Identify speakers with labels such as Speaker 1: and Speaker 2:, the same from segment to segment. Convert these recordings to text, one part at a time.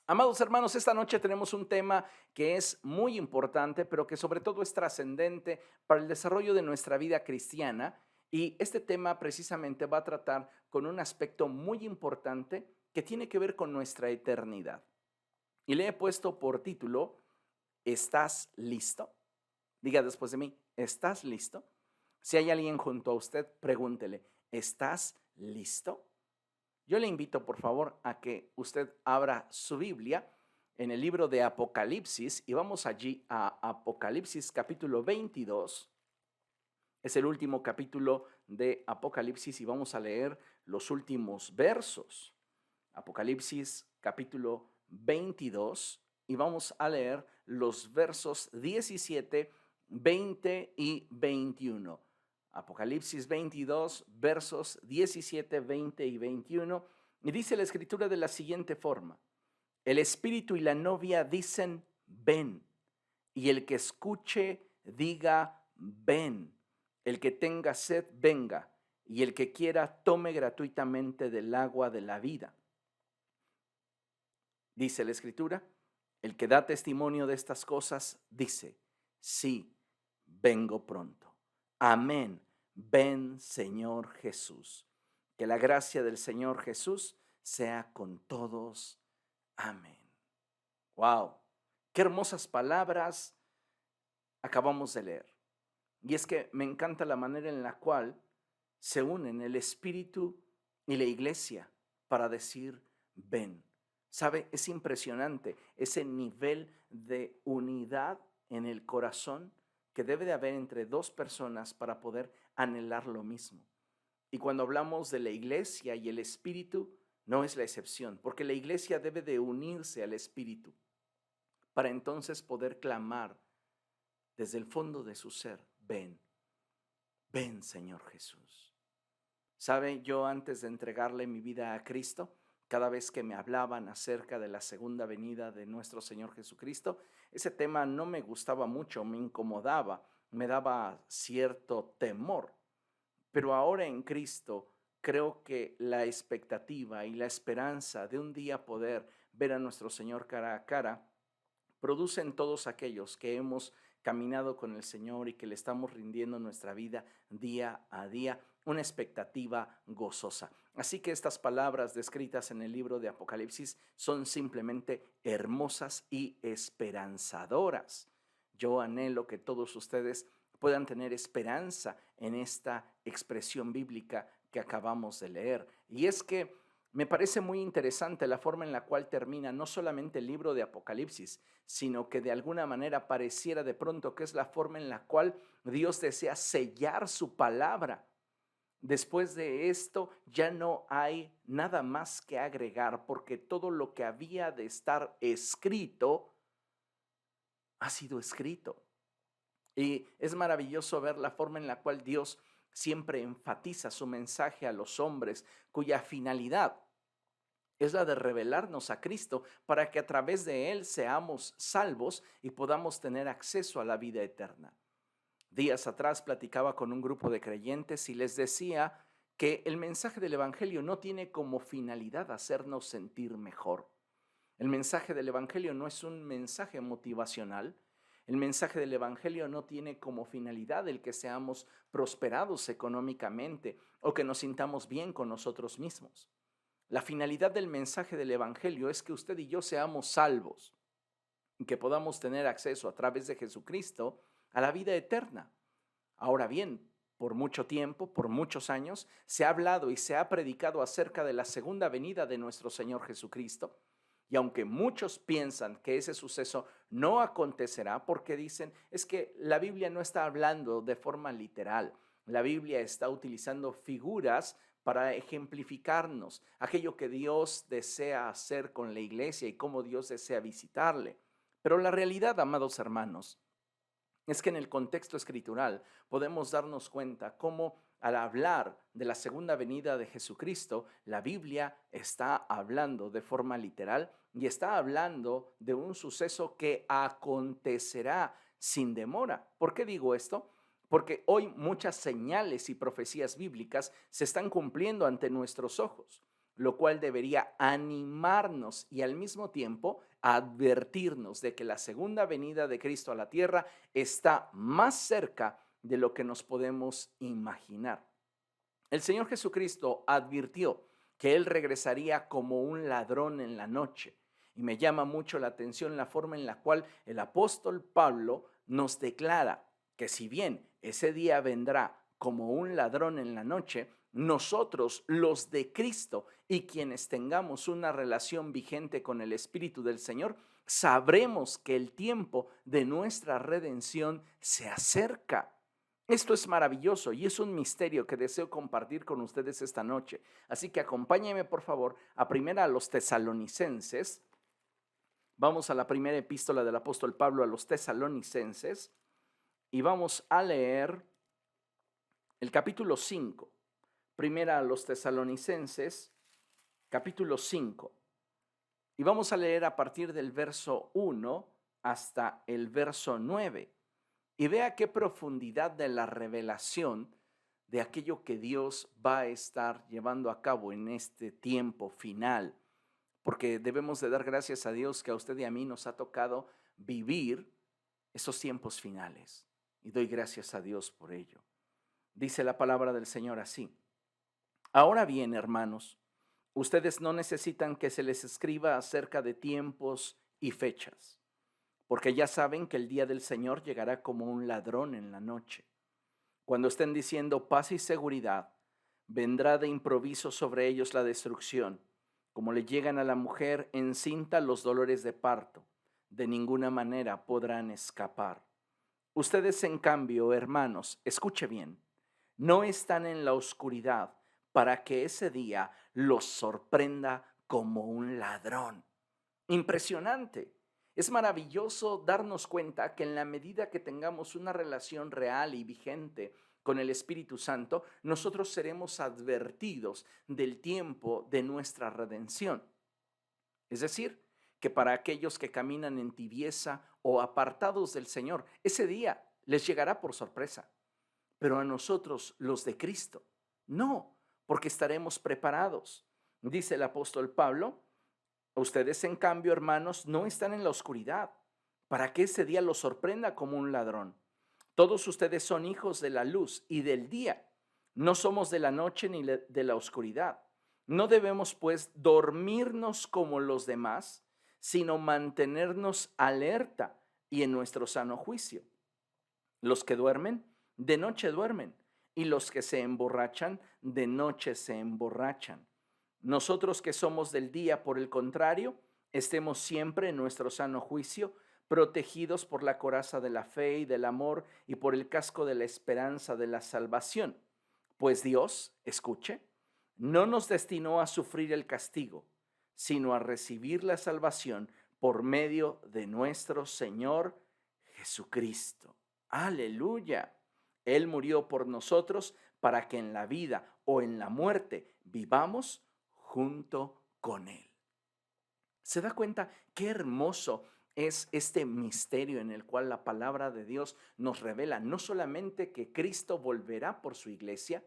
Speaker 1: Amados hermanos, esta noche tenemos un tema que es muy importante, pero que sobre todo es trascendente para el desarrollo de nuestra vida cristiana. Y este tema precisamente va a tratar con un aspecto muy importante que tiene que ver con nuestra eternidad. Y le he puesto por título, ¿estás listo? Diga después de mí, ¿estás listo? Si hay alguien junto a usted, pregúntele, ¿estás listo? Yo le invito, por favor, a que usted abra su Biblia en el libro de Apocalipsis y vamos allí a Apocalipsis capítulo 22. Es el último capítulo de Apocalipsis y vamos a leer los últimos versos. Apocalipsis capítulo 22 y vamos a leer los versos 17, 20 y 21. Apocalipsis 22, versos 17, 20 y 21. Y dice la escritura de la siguiente forma: el espíritu y la novia dicen, ven. Y el que escuche, diga, ven. El que tenga sed, venga. Y el que quiera, tome gratuitamente del agua de la vida. Dice la escritura, el que da testimonio de estas cosas dice, sí, vengo pronto. Amén. Ven, Señor Jesús. Que la gracia del Señor Jesús sea con todos. Amén. Wow, qué hermosas palabras acabamos de leer. Y es que me encanta la manera en la cual se unen el Espíritu y la iglesia para decir, ven. ¿Sabe? Es impresionante ese nivel de unidad en el corazón que debe de haber entre dos personas para poder anhelar lo mismo. Y cuando hablamos de la iglesia y el Espíritu, no es la excepción, porque la iglesia debe de unirse al Espíritu para entonces poder clamar desde el fondo de su ser, ven, ven Señor Jesús. ¿Sabe? Yo antes de entregarle mi vida a Cristo, cada vez que me hablaban acerca de la segunda venida de nuestro Señor Jesucristo, ese tema no me gustaba mucho, me incomodaba, me daba cierto temor. Pero ahora en Cristo creo que la expectativa y la esperanza de un día poder ver a nuestro Señor cara a cara producen todos aquellos que hemos caminado con el Señor y que le estamos rindiendo nuestra vida día a día, una expectativa gozosa. Así que estas palabras descritas en el libro de Apocalipsis son simplemente hermosas y esperanzadoras. Yo anhelo que todos ustedes puedan tener esperanza en esta expresión bíblica que acabamos de leer. Y es que me parece muy interesante la forma en la cual termina no solamente el libro de Apocalipsis, sino que de alguna manera pareciera de pronto que es la forma en la cual Dios desea sellar su palabra. Después de esto ya no hay nada más que agregar, porque todo lo que había de estar escrito ha sido escrito. Y es maravilloso ver la forma en la cual Dios siempre enfatiza su mensaje a los hombres, cuya finalidad es la de revelarnos a Cristo para que a través de Él seamos salvos y podamos tener acceso a la vida eterna. Días atrás platicaba con un grupo de creyentes y les decía que el mensaje del Evangelio no tiene como finalidad hacernos sentir mejor. El mensaje del Evangelio no es un mensaje motivacional. El mensaje del Evangelio no tiene como finalidad el que seamos prosperados económicamente o que nos sintamos bien con nosotros mismos. La finalidad del mensaje del Evangelio es que usted y yo seamos salvos y que podamos tener acceso a través de Jesucristo a la vida eterna. Ahora bien, por mucho tiempo, por muchos años, se ha hablado y se ha predicado acerca de la segunda venida de nuestro Señor Jesucristo. Y aunque muchos piensan que ese suceso no acontecerá porque dicen, es que la Biblia no está hablando de forma literal. La Biblia está utilizando figuras para ejemplificarnos aquello que Dios desea hacer con la iglesia y cómo Dios desea visitarle. Pero la realidad, amados hermanos, es que en el contexto escritural podemos darnos cuenta cómo al hablar de la segunda venida de Jesucristo, la Biblia está hablando de forma literal y está hablando de un suceso que acontecerá sin demora. ¿Por qué digo esto? Porque hoy muchas señales y profecías bíblicas se están cumpliendo ante nuestros ojos. lo cual debería animarnos y al mismo tiempo advertirnos de que la segunda venida de Cristo a la tierra está más cerca de lo que nos podemos imaginar. El Señor Jesucristo advirtió que Él regresaría como un ladrón en la noche. Y me llama mucho la atención la forma en la cual el apóstol Pablo nos declara que si bien ese día vendrá como un ladrón en la noche, nosotros, los de Cristo y quienes tengamos una relación vigente con el Espíritu del Señor, sabremos que el tiempo de nuestra redención se acerca. Esto es maravilloso y es un misterio que deseo compartir con ustedes esta noche. Así que acompáñenme por favor a primera a los tesalonicenses. Vamos a la primera epístola del apóstol Pablo a los tesalonicenses y vamos a leer el capítulo 5. Primera a los tesalonicenses, capítulo 5. Y vamos a leer a partir del verso 1 hasta el verso 9. Y vea qué profundidad de la revelación de aquello que Dios va a estar llevando a cabo en este tiempo final. Porque debemos de dar gracias a Dios que a usted y a mí nos ha tocado vivir esos tiempos finales. Y doy gracias a Dios por ello. Dice la palabra del Señor así. Ahora bien, hermanos, ustedes no necesitan que se les escriba acerca de tiempos y fechas, porque ya saben que el día del Señor llegará como un ladrón en la noche. Cuando estén diciendo paz y seguridad, vendrá de improviso sobre ellos la destrucción, como le llegan a la mujer encinta los dolores de parto. De ninguna manera podrán escapar. Ustedes, en cambio, hermanos, escuche bien, no están en la oscuridad para que ese día los sorprenda como un ladrón. Impresionante. Es maravilloso darnos cuenta que en la medida que tengamos una relación real y vigente con el Espíritu Santo, nosotros seremos advertidos del tiempo de nuestra redención. Es decir, que para aquellos que caminan en tibieza o apartados del Señor, ese día les llegará por sorpresa. Pero a nosotros, los de Cristo, no, porque estaremos preparados. Dice el apóstol Pablo, ustedes, en cambio, hermanos, no están en la oscuridad, para que ese día los sorprenda como un ladrón. Todos ustedes son hijos de la luz y del día. No somos de la noche ni de la oscuridad. No debemos, pues, dormirnos como los demás, sino mantenernos alerta y en nuestro sano juicio. Los que duermen, de noche duermen, y los que se emborrachan, de noche se emborrachan. Nosotros que somos del día, por el contrario, estemos siempre en nuestro sano juicio, protegidos por la coraza de la fe y del amor y por el casco de la esperanza de la salvación. Pues Dios, escuche, no nos destinó a sufrir el castigo, sino a recibir la salvación por medio de nuestro Señor Jesucristo. Aleluya. Él murió por nosotros para que en la vida o en la muerte vivamos junto con Él. ¿Se da cuenta qué hermoso es este misterio en el cual la palabra de Dios nos revela no solamente que Cristo volverá por su iglesia,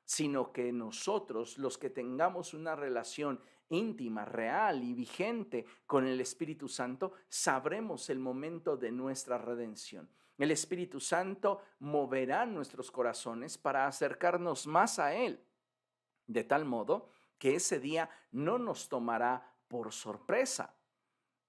Speaker 1: sino que nosotros, los que tengamos una relación íntima, real y vigente con el Espíritu Santo, sabremos el momento de nuestra redención. El Espíritu Santo moverá nuestros corazones para acercarnos más a Él, de tal modo que ese día no nos tomará por sorpresa.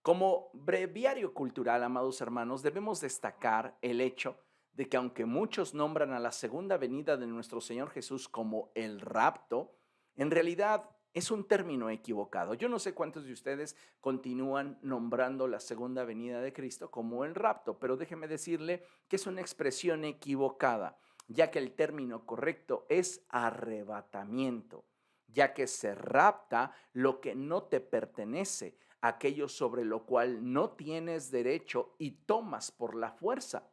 Speaker 1: Como breviario cultural, amados hermanos, debemos destacar el hecho de que aunque muchos nombran a la segunda venida de nuestro Señor Jesús como el rapto, en realidad es un término equivocado. Yo no sé cuántos de ustedes continúan nombrando la segunda venida de Cristo como el rapto, pero déjeme decirle que es una expresión equivocada, ya que el término correcto es arrebatamiento, ya que se rapta lo que no te pertenece, aquello sobre lo cual no tienes derecho y tomas por la fuerza.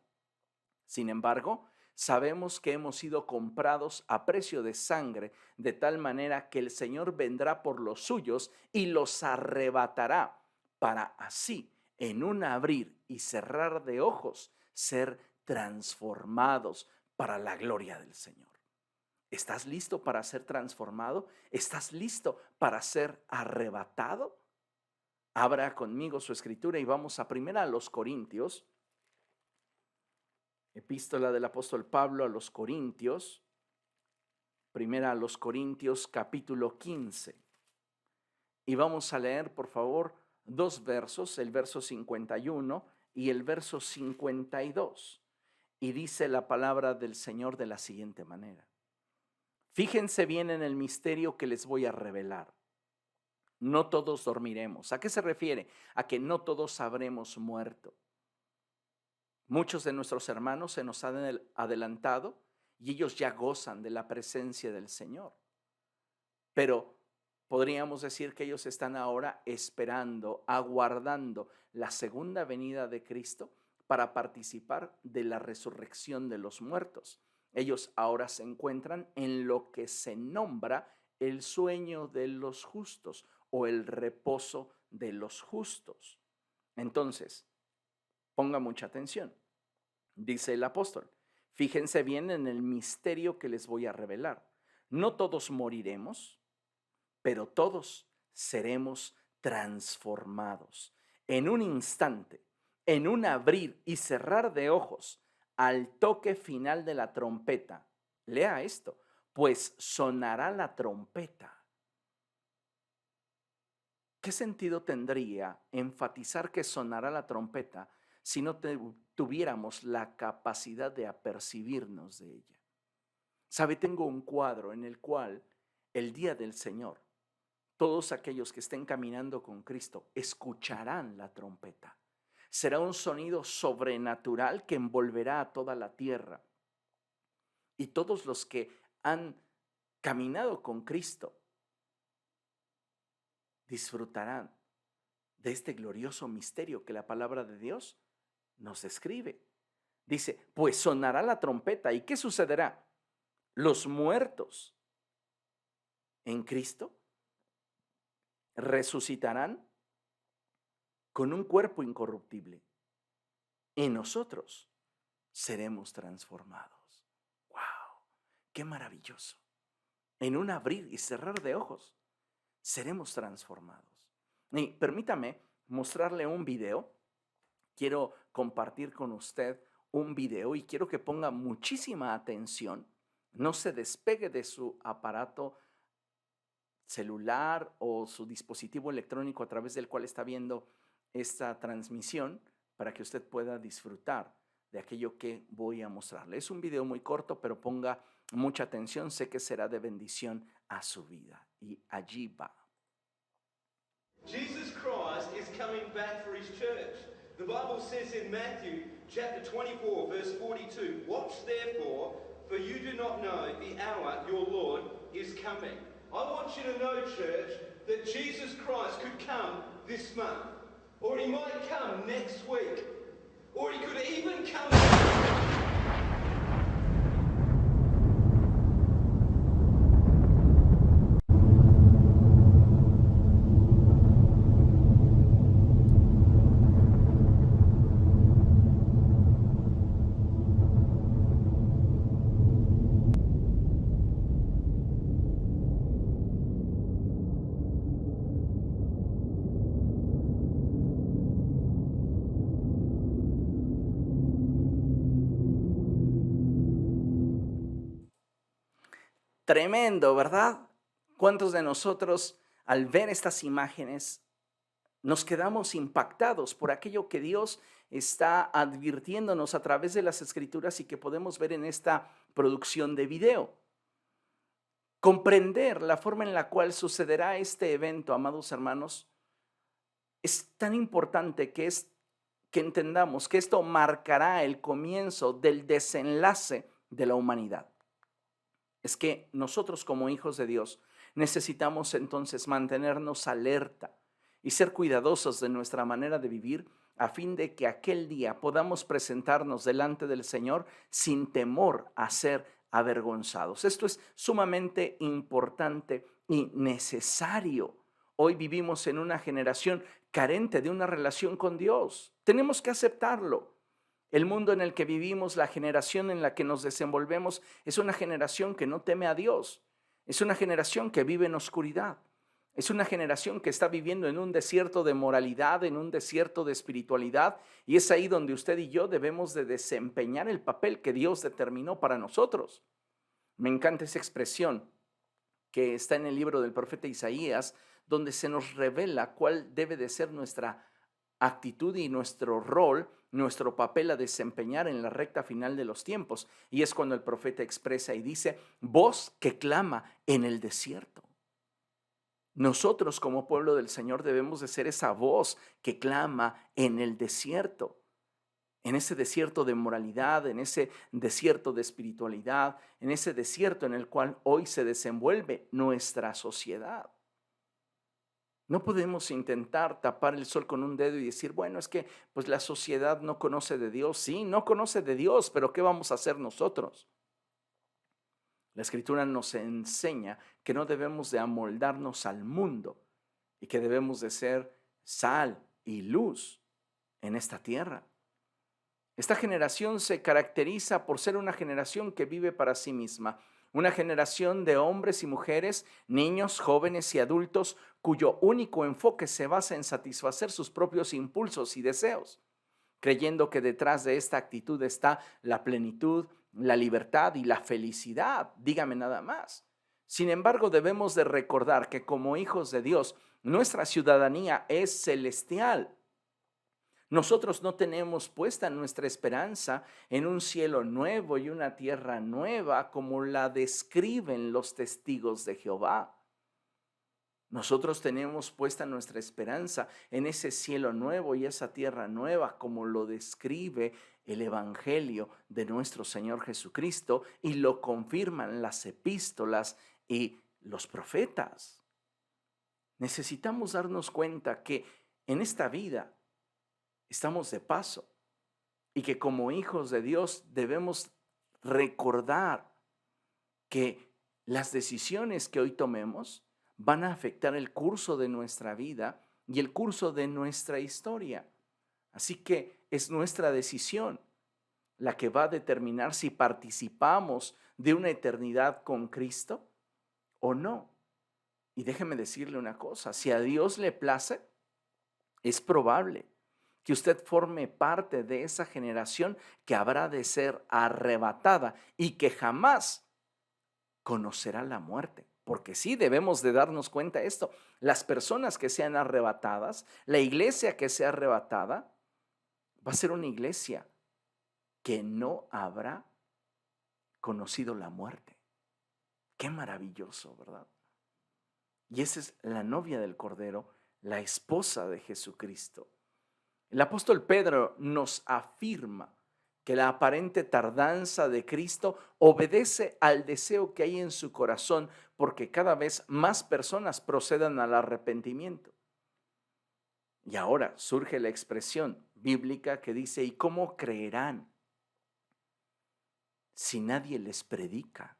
Speaker 1: Sin embargo, sabemos que hemos sido comprados a precio de sangre, de tal manera que el Señor vendrá por los suyos y los arrebatará, para así, en un abrir y cerrar de ojos, ser transformados para la gloria del Señor. ¿Estás listo para ser transformado? ¿Estás listo para ser arrebatado? Abra conmigo su escritura y vamos a primera a los Corintios, epístola del apóstol Pablo a los Corintios, primera a los Corintios capítulo 15. Y vamos a leer, por favor, dos versos, el verso 51 y el verso 52. Y dice la palabra del Señor de la siguiente manera. Fíjense bien en el misterio que les voy a revelar. No todos dormiremos. ¿A qué se refiere? A que no todos habremos muerto. Muchos de nuestros hermanos se nos han adelantado y ellos ya gozan de la presencia del Señor. Pero podríamos decir que ellos están ahora esperando, aguardando la segunda venida de Cristo para participar de la resurrección de los muertos. Ellos ahora se encuentran en lo que se nombra el sueño de los justos o el reposo de los justos. Entonces, ponga mucha atención. Dice el apóstol, fíjense bien en el misterio que les voy a revelar. No todos moriremos, pero todos seremos transformados en un instante, en un abrir y cerrar de ojos, al toque final de la trompeta. Lea esto, pues sonará la trompeta. ¿Qué sentido tendría enfatizar que sonará la trompeta si no tuviéramos la capacidad de apercibirnos de ella? Sabe, tengo un cuadro en el cual el día del Señor, todos aquellos que estén caminando con Cristo escucharán la trompeta. Será un sonido sobrenatural que envolverá a toda la tierra. Y todos los que han caminado con Cristo disfrutarán de este glorioso misterio que la palabra de Dios nos describe. Dice, pues sonará la trompeta. ¿Y qué sucederá? Los muertos en Cristo resucitarán con un cuerpo incorruptible y nosotros seremos transformados. ¡Wow! ¡Qué maravilloso! En un abrir y cerrar de ojos seremos transformados. Y permítame mostrarle un video. Quiero compartir con usted un video y quiero que ponga muchísima atención. No se despegue de su aparato celular o su dispositivo electrónico a través del cual está viendo esta transmisión para que usted pueda disfrutar de aquello que voy a mostrarle. Es un video muy corto, pero ponga mucha atención. Sé que será de bendición a su vida. Y allí va.
Speaker 2: Jesus Christ is coming back for his church. The Bible says in Matthew chapter 24 verse 42, watch therefore, for you do not know the hour your Lord is coming. I want you to know, church, that Jesus Christ could come this month, or he might come next week, or he could even come
Speaker 1: Tremendo, ¿verdad? ¿Cuántos de nosotros al ver estas imágenes nos quedamos impactados por aquello que Dios está advirtiéndonos a través de las Escrituras y que podemos ver en esta producción de video? Comprender la forma en la cual sucederá este evento, amados hermanos, es tan importante que entendamos que esto marcará el comienzo del desenlace de la humanidad. Es que nosotros como hijos de Dios necesitamos entonces mantenernos alerta y ser cuidadosos de nuestra manera de vivir a fin de que aquel día podamos presentarnos delante del Señor sin temor a ser avergonzados. Esto es sumamente importante y necesario. Hoy vivimos en una generación carente de una relación con Dios. Tenemos que aceptarlo. El mundo en el que vivimos, la generación en la que nos desenvolvemos, es una generación que no teme a Dios. Es una generación que vive en oscuridad. Es una generación que está viviendo en un desierto de moralidad, en un desierto de espiritualidad, y es ahí donde usted y yo debemos de desempeñar el papel que Dios determinó para nosotros. Me encanta esa expresión que está en el libro del profeta Isaías, donde se nos revela cuál debe de ser nuestra actitud y nuestro rol, nuestro papel a desempeñar en la recta final de los tiempos. Y es cuando el profeta expresa y dice, voz que clama en el desierto. Nosotros como pueblo del Señor debemos de ser esa voz que clama en el desierto, en ese desierto de moralidad, en ese desierto de espiritualidad, en ese desierto en el cual hoy se desenvuelve nuestra sociedad. No podemos intentar tapar el sol con un dedo y decir, bueno, es que pues la sociedad no conoce de Dios. Sí, no conoce de Dios, pero ¿qué vamos a hacer nosotros? La Escritura nos enseña que no debemos de amoldarnos al mundo y que debemos de ser sal y luz en esta tierra. Esta generación se caracteriza por ser una generación que vive para sí misma, una generación de hombres y mujeres, niños, jóvenes y adultos, cuyo único enfoque se basa en satisfacer sus propios impulsos y deseos, creyendo que detrás de esta actitud está la plenitud, la libertad y la felicidad. Dígame nada más. Sin embargo, debemos de recordar que como hijos de Dios, nuestra ciudadanía es celestial. Nosotros no tenemos puesta nuestra esperanza en un cielo nuevo y una tierra nueva como la describen los testigos de Jehová. Nosotros tenemos puesta nuestra esperanza en ese cielo nuevo y esa tierra nueva como lo describe el Evangelio de nuestro Señor Jesucristo y lo confirman las epístolas y los profetas. Necesitamos darnos cuenta que en esta vida estamos de paso y que como hijos de Dios debemos recordar que las decisiones que hoy tomemos van a afectar el curso de nuestra vida y el curso de nuestra historia. Así que es nuestra decisión la que va a determinar si participamos de una eternidad con Cristo o no. Y déjeme decirle una cosa, si a Dios le place, es probable que usted forme parte de esa generación que habrá de ser arrebatada y que jamás conocerá la muerte. Porque sí, debemos de darnos cuenta de esto. Las personas que sean arrebatadas, la iglesia que sea arrebatada, va a ser una iglesia que no habrá conocido la muerte. Qué maravilloso, ¿verdad? Y esa es la novia del Cordero, la esposa de Jesucristo. El apóstol Pedro nos afirma que la aparente tardanza de Cristo obedece al deseo que hay en su corazón porque cada vez más personas procedan al arrepentimiento. Y ahora surge la expresión bíblica que dice, ¿y cómo creerán si nadie les predica?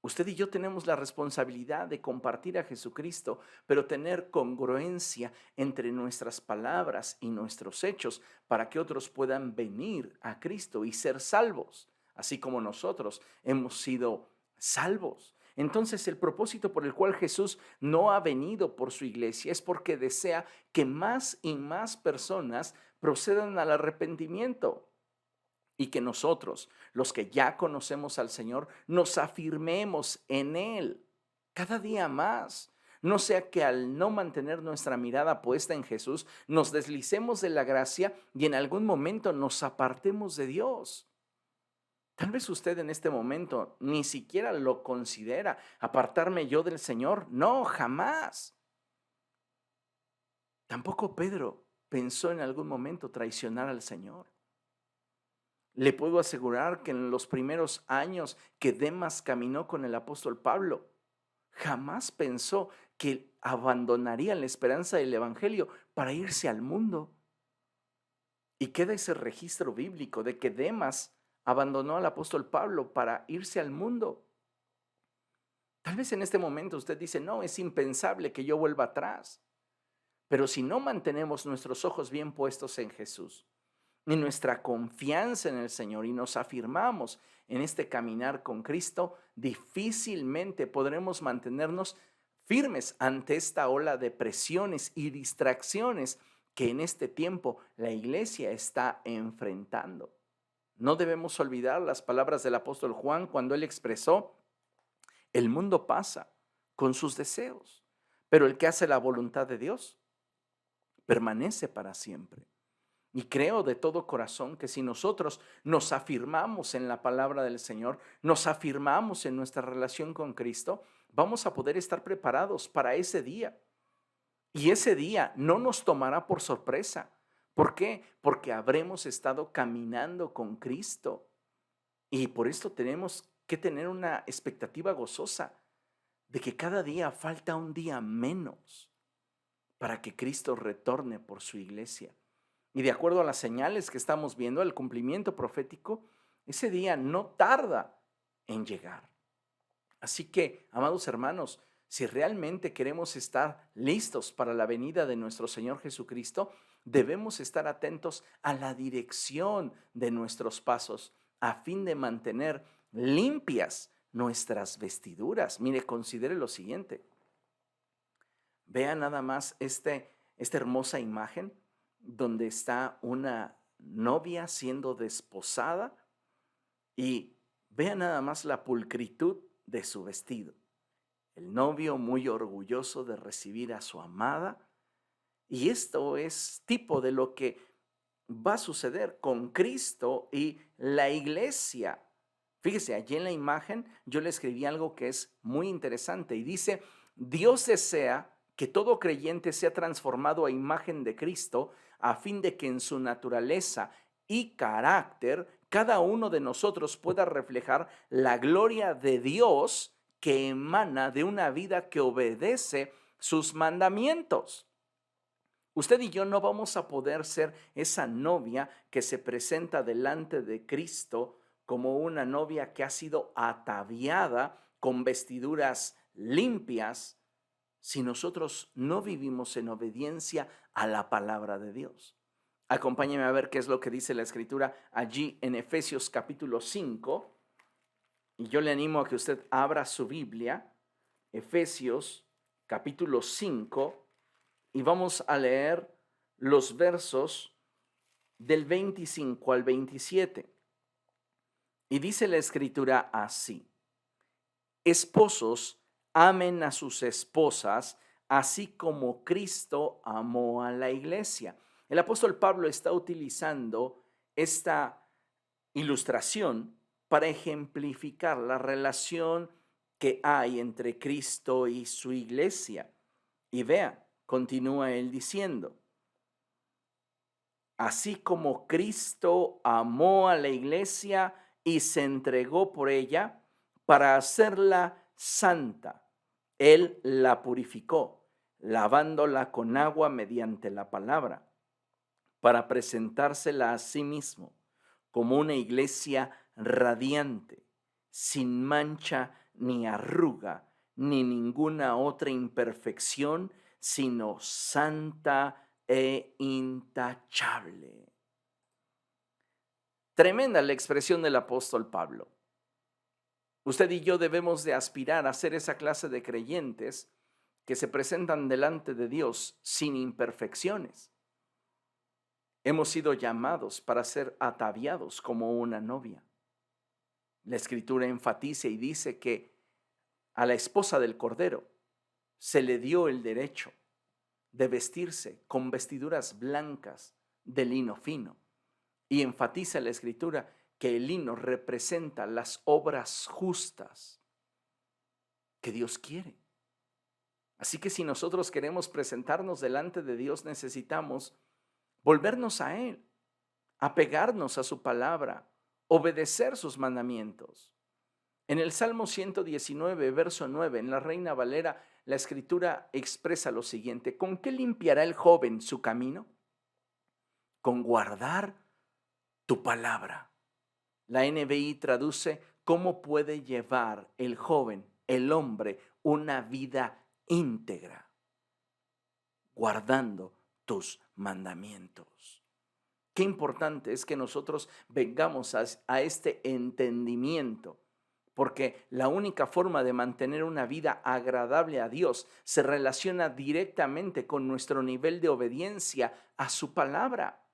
Speaker 1: Usted y yo tenemos la responsabilidad de compartir a Jesucristo, pero tener congruencia entre nuestras palabras y nuestros hechos para que otros puedan venir a Cristo y ser salvos, así como nosotros hemos sido salvos. Entonces, el propósito por el cual Jesús no ha venido por su iglesia es porque desea que más y más personas procedan al arrepentimiento. Y que nosotros, los que ya conocemos al Señor, nos afirmemos en Él cada día más. No sea que al no mantener nuestra mirada puesta en Jesús, nos deslicemos de la gracia y en algún momento nos apartemos de Dios. Tal vez usted en este momento ni siquiera lo considera, apartarme yo del Señor. No, jamás. Tampoco Pedro pensó en algún momento traicionar al Señor. Le puedo asegurar que en los primeros años que Demas caminó con el apóstol Pablo, jamás pensó que abandonaría la esperanza del evangelio para irse al mundo. Y queda ese registro bíblico de que Demas abandonó al apóstol Pablo para irse al mundo. Tal vez en este momento usted dice, no, es impensable que yo vuelva atrás. Pero si no mantenemos nuestros ojos bien puestos en Jesús, y nuestra confianza en el Señor y nos afirmamos en este caminar con Cristo, difícilmente podremos mantenernos firmes ante esta ola de presiones y distracciones que en este tiempo la iglesia está enfrentando. No debemos olvidar las palabras del apóstol Juan cuando él expresó: el mundo pasa con sus deseos, pero el que hace la voluntad de Dios permanece para siempre. Y creo de todo corazón que si nosotros nos afirmamos en la palabra del Señor, nos afirmamos en nuestra relación con Cristo, vamos a poder estar preparados para ese día. Y ese día no nos tomará por sorpresa. ¿Por qué? Porque habremos estado caminando con Cristo. Y por esto tenemos que tener una expectativa gozosa de que cada día falta un día menos para que Cristo retorne por su iglesia. Y de acuerdo a las señales que estamos viendo, el cumplimiento profético, ese día no tarda en llegar. Así que, amados hermanos, si realmente queremos estar listos para la venida de nuestro Señor Jesucristo, debemos estar atentos a la dirección de nuestros pasos a fin de mantener limpias nuestras vestiduras. Mire, considere lo siguiente. Vea nada más esta hermosa imagen donde está una novia siendo desposada y vea nada más la pulcritud de su vestido. El novio muy orgulloso de recibir a su amada, y esto es tipo de lo que va a suceder con Cristo y la iglesia. Fíjese, allí en la imagen yo le escribí algo que es muy interesante y dice: Dios desea que todo creyente sea transformado a imagen de Cristo a fin de que en su naturaleza y carácter cada uno de nosotros pueda reflejar la gloria de Dios que emana de una vida que obedece sus mandamientos. Usted y yo no vamos a poder ser esa novia que se presenta delante de Cristo como una novia que ha sido ataviada con vestiduras limpias si nosotros no vivimos en obediencia a la palabra de Dios. Acompáñeme a ver qué es lo que dice la Escritura allí en Efesios capítulo 5. Y yo le animo a que usted abra su Biblia, Efesios capítulo 5, y vamos a leer los versos del 25 al 27. Y dice la Escritura así: esposos, amen a sus esposas, así como Cristo amó a la iglesia. El apóstol Pablo está utilizando esta ilustración para ejemplificar la relación que hay entre Cristo y su iglesia. Y vea, continúa él diciendo: así como Cristo amó a la iglesia y se entregó por ella para hacerla santa, él la purificó, lavándola con agua mediante la palabra, para presentársela a sí mismo como una iglesia radiante, sin mancha ni arruga, ni ninguna otra imperfección, sino santa e intachable. Tremenda la expresión del apóstol Pablo. Usted y yo debemos de aspirar a ser esa clase de creyentes que se presentan delante de Dios sin imperfecciones. Hemos sido llamados para ser ataviados como una novia. La Escritura enfatiza y dice que a la esposa del Cordero se le dio el derecho de vestirse con vestiduras blancas de lino fino. Y enfatiza la Escritura que el lino representa las obras justas que Dios quiere. Así que si nosotros queremos presentarnos delante de Dios, necesitamos volvernos a Él, apegarnos a su palabra, obedecer sus mandamientos. En el Salmo 119, verso 9, en la Reina Valera, la Escritura expresa lo siguiente: ¿con qué limpiará el joven su camino? Con guardar tu palabra. La NBI traduce: ¿cómo puede llevar el joven, el hombre, una vida íntegra? Guardando tus mandamientos. Qué importante es que nosotros vengamos a este entendimiento, porque la única forma de mantener una vida agradable a Dios se relaciona directamente con nuestro nivel de obediencia a su palabra.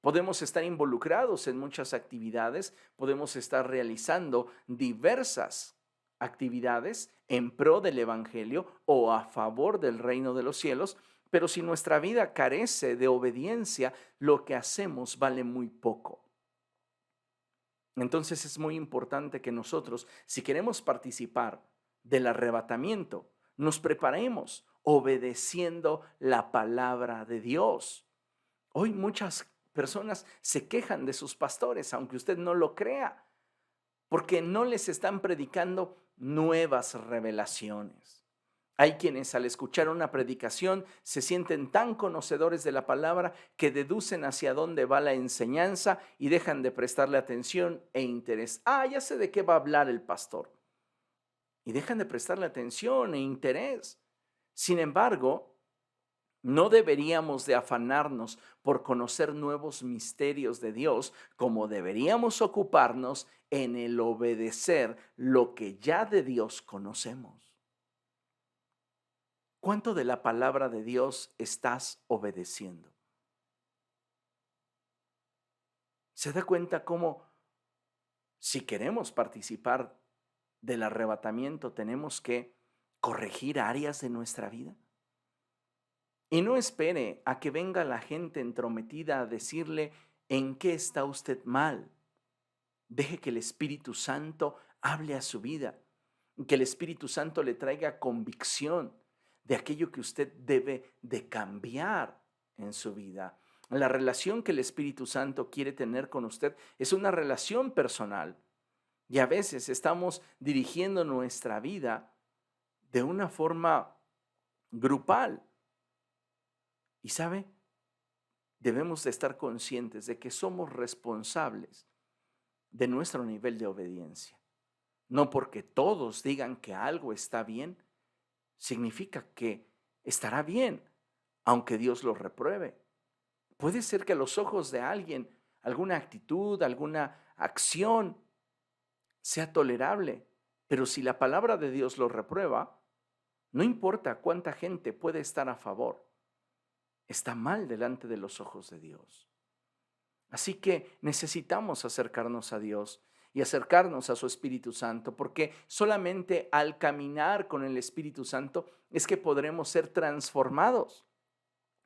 Speaker 1: Podemos estar involucrados en muchas actividades, podemos estar realizando diversas actividades en pro del Evangelio o a favor del reino de los cielos, pero si nuestra vida carece de obediencia, lo que hacemos vale muy poco. Entonces es muy importante que nosotros, si queremos participar del arrebatamiento, nos preparemos obedeciendo la palabra de Dios. Hoy muchas personas se quejan de sus pastores, aunque usted no lo crea, porque no les están predicando nuevas revelaciones. Hay quienes al escuchar una predicación se sienten tan conocedores de la palabra que deducen hacia dónde va la enseñanza y dejan de prestarle atención e interés. Ya sé de qué va a hablar el pastor. Y dejan de prestarle atención e interés. Sin embargo, no deberíamos de afanarnos por conocer nuevos misterios de Dios, como deberíamos ocuparnos en el obedecer lo que ya de Dios conocemos. ¿Cuánto de la palabra de Dios estás obedeciendo? ¿Se da cuenta cómo si queremos participar del arrebatamiento tenemos que corregir áreas de nuestra vida? Y no espere a que venga la gente entrometida a decirle en qué está usted mal. Deje que el Espíritu Santo hable a su vida, que el Espíritu Santo le traiga convicción de aquello que usted debe de cambiar en su vida. La relación que el Espíritu Santo quiere tener con usted es una relación personal. Y a veces estamos dirigiendo nuestra vida de una forma grupal. Y sabe, debemos de estar conscientes de que somos responsables de nuestro nivel de obediencia. No porque todos digan que algo está bien, significa que estará bien, aunque Dios lo repruebe. Puede ser que a los ojos de alguien, alguna actitud, alguna acción sea tolerable, pero si la palabra de Dios lo reprueba, no importa cuánta gente puede estar a favor, está mal delante de los ojos de Dios. Así que necesitamos acercarnos a Dios y acercarnos a su Espíritu Santo, porque solamente al caminar con el Espíritu Santo es que podremos ser transformados.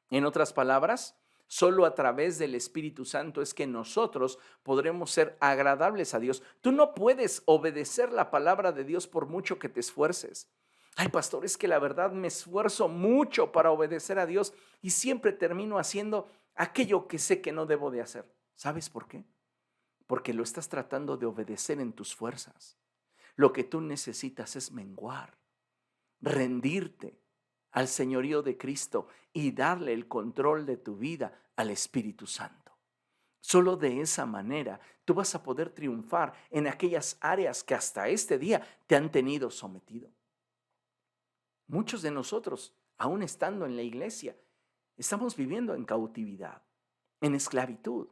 Speaker 1: En otras palabras, solo a través del Espíritu Santo es que nosotros podremos ser agradables a Dios. Tú no puedes obedecer la palabra de Dios por mucho que te esfuerces. Ay, pastor, es que la verdad me esfuerzo mucho para obedecer a Dios y siempre termino haciendo aquello que sé que no debo de hacer. ¿Sabes por qué? Porque lo estás tratando de obedecer en tus fuerzas. Lo que tú necesitas es menguar, rendirte al señorío de Cristo y darle el control de tu vida al Espíritu Santo. Solo de esa manera tú vas a poder triunfar en aquellas áreas que hasta este día te han tenido sometido. Muchos de nosotros, aún estando en la iglesia, estamos viviendo en cautividad, en esclavitud.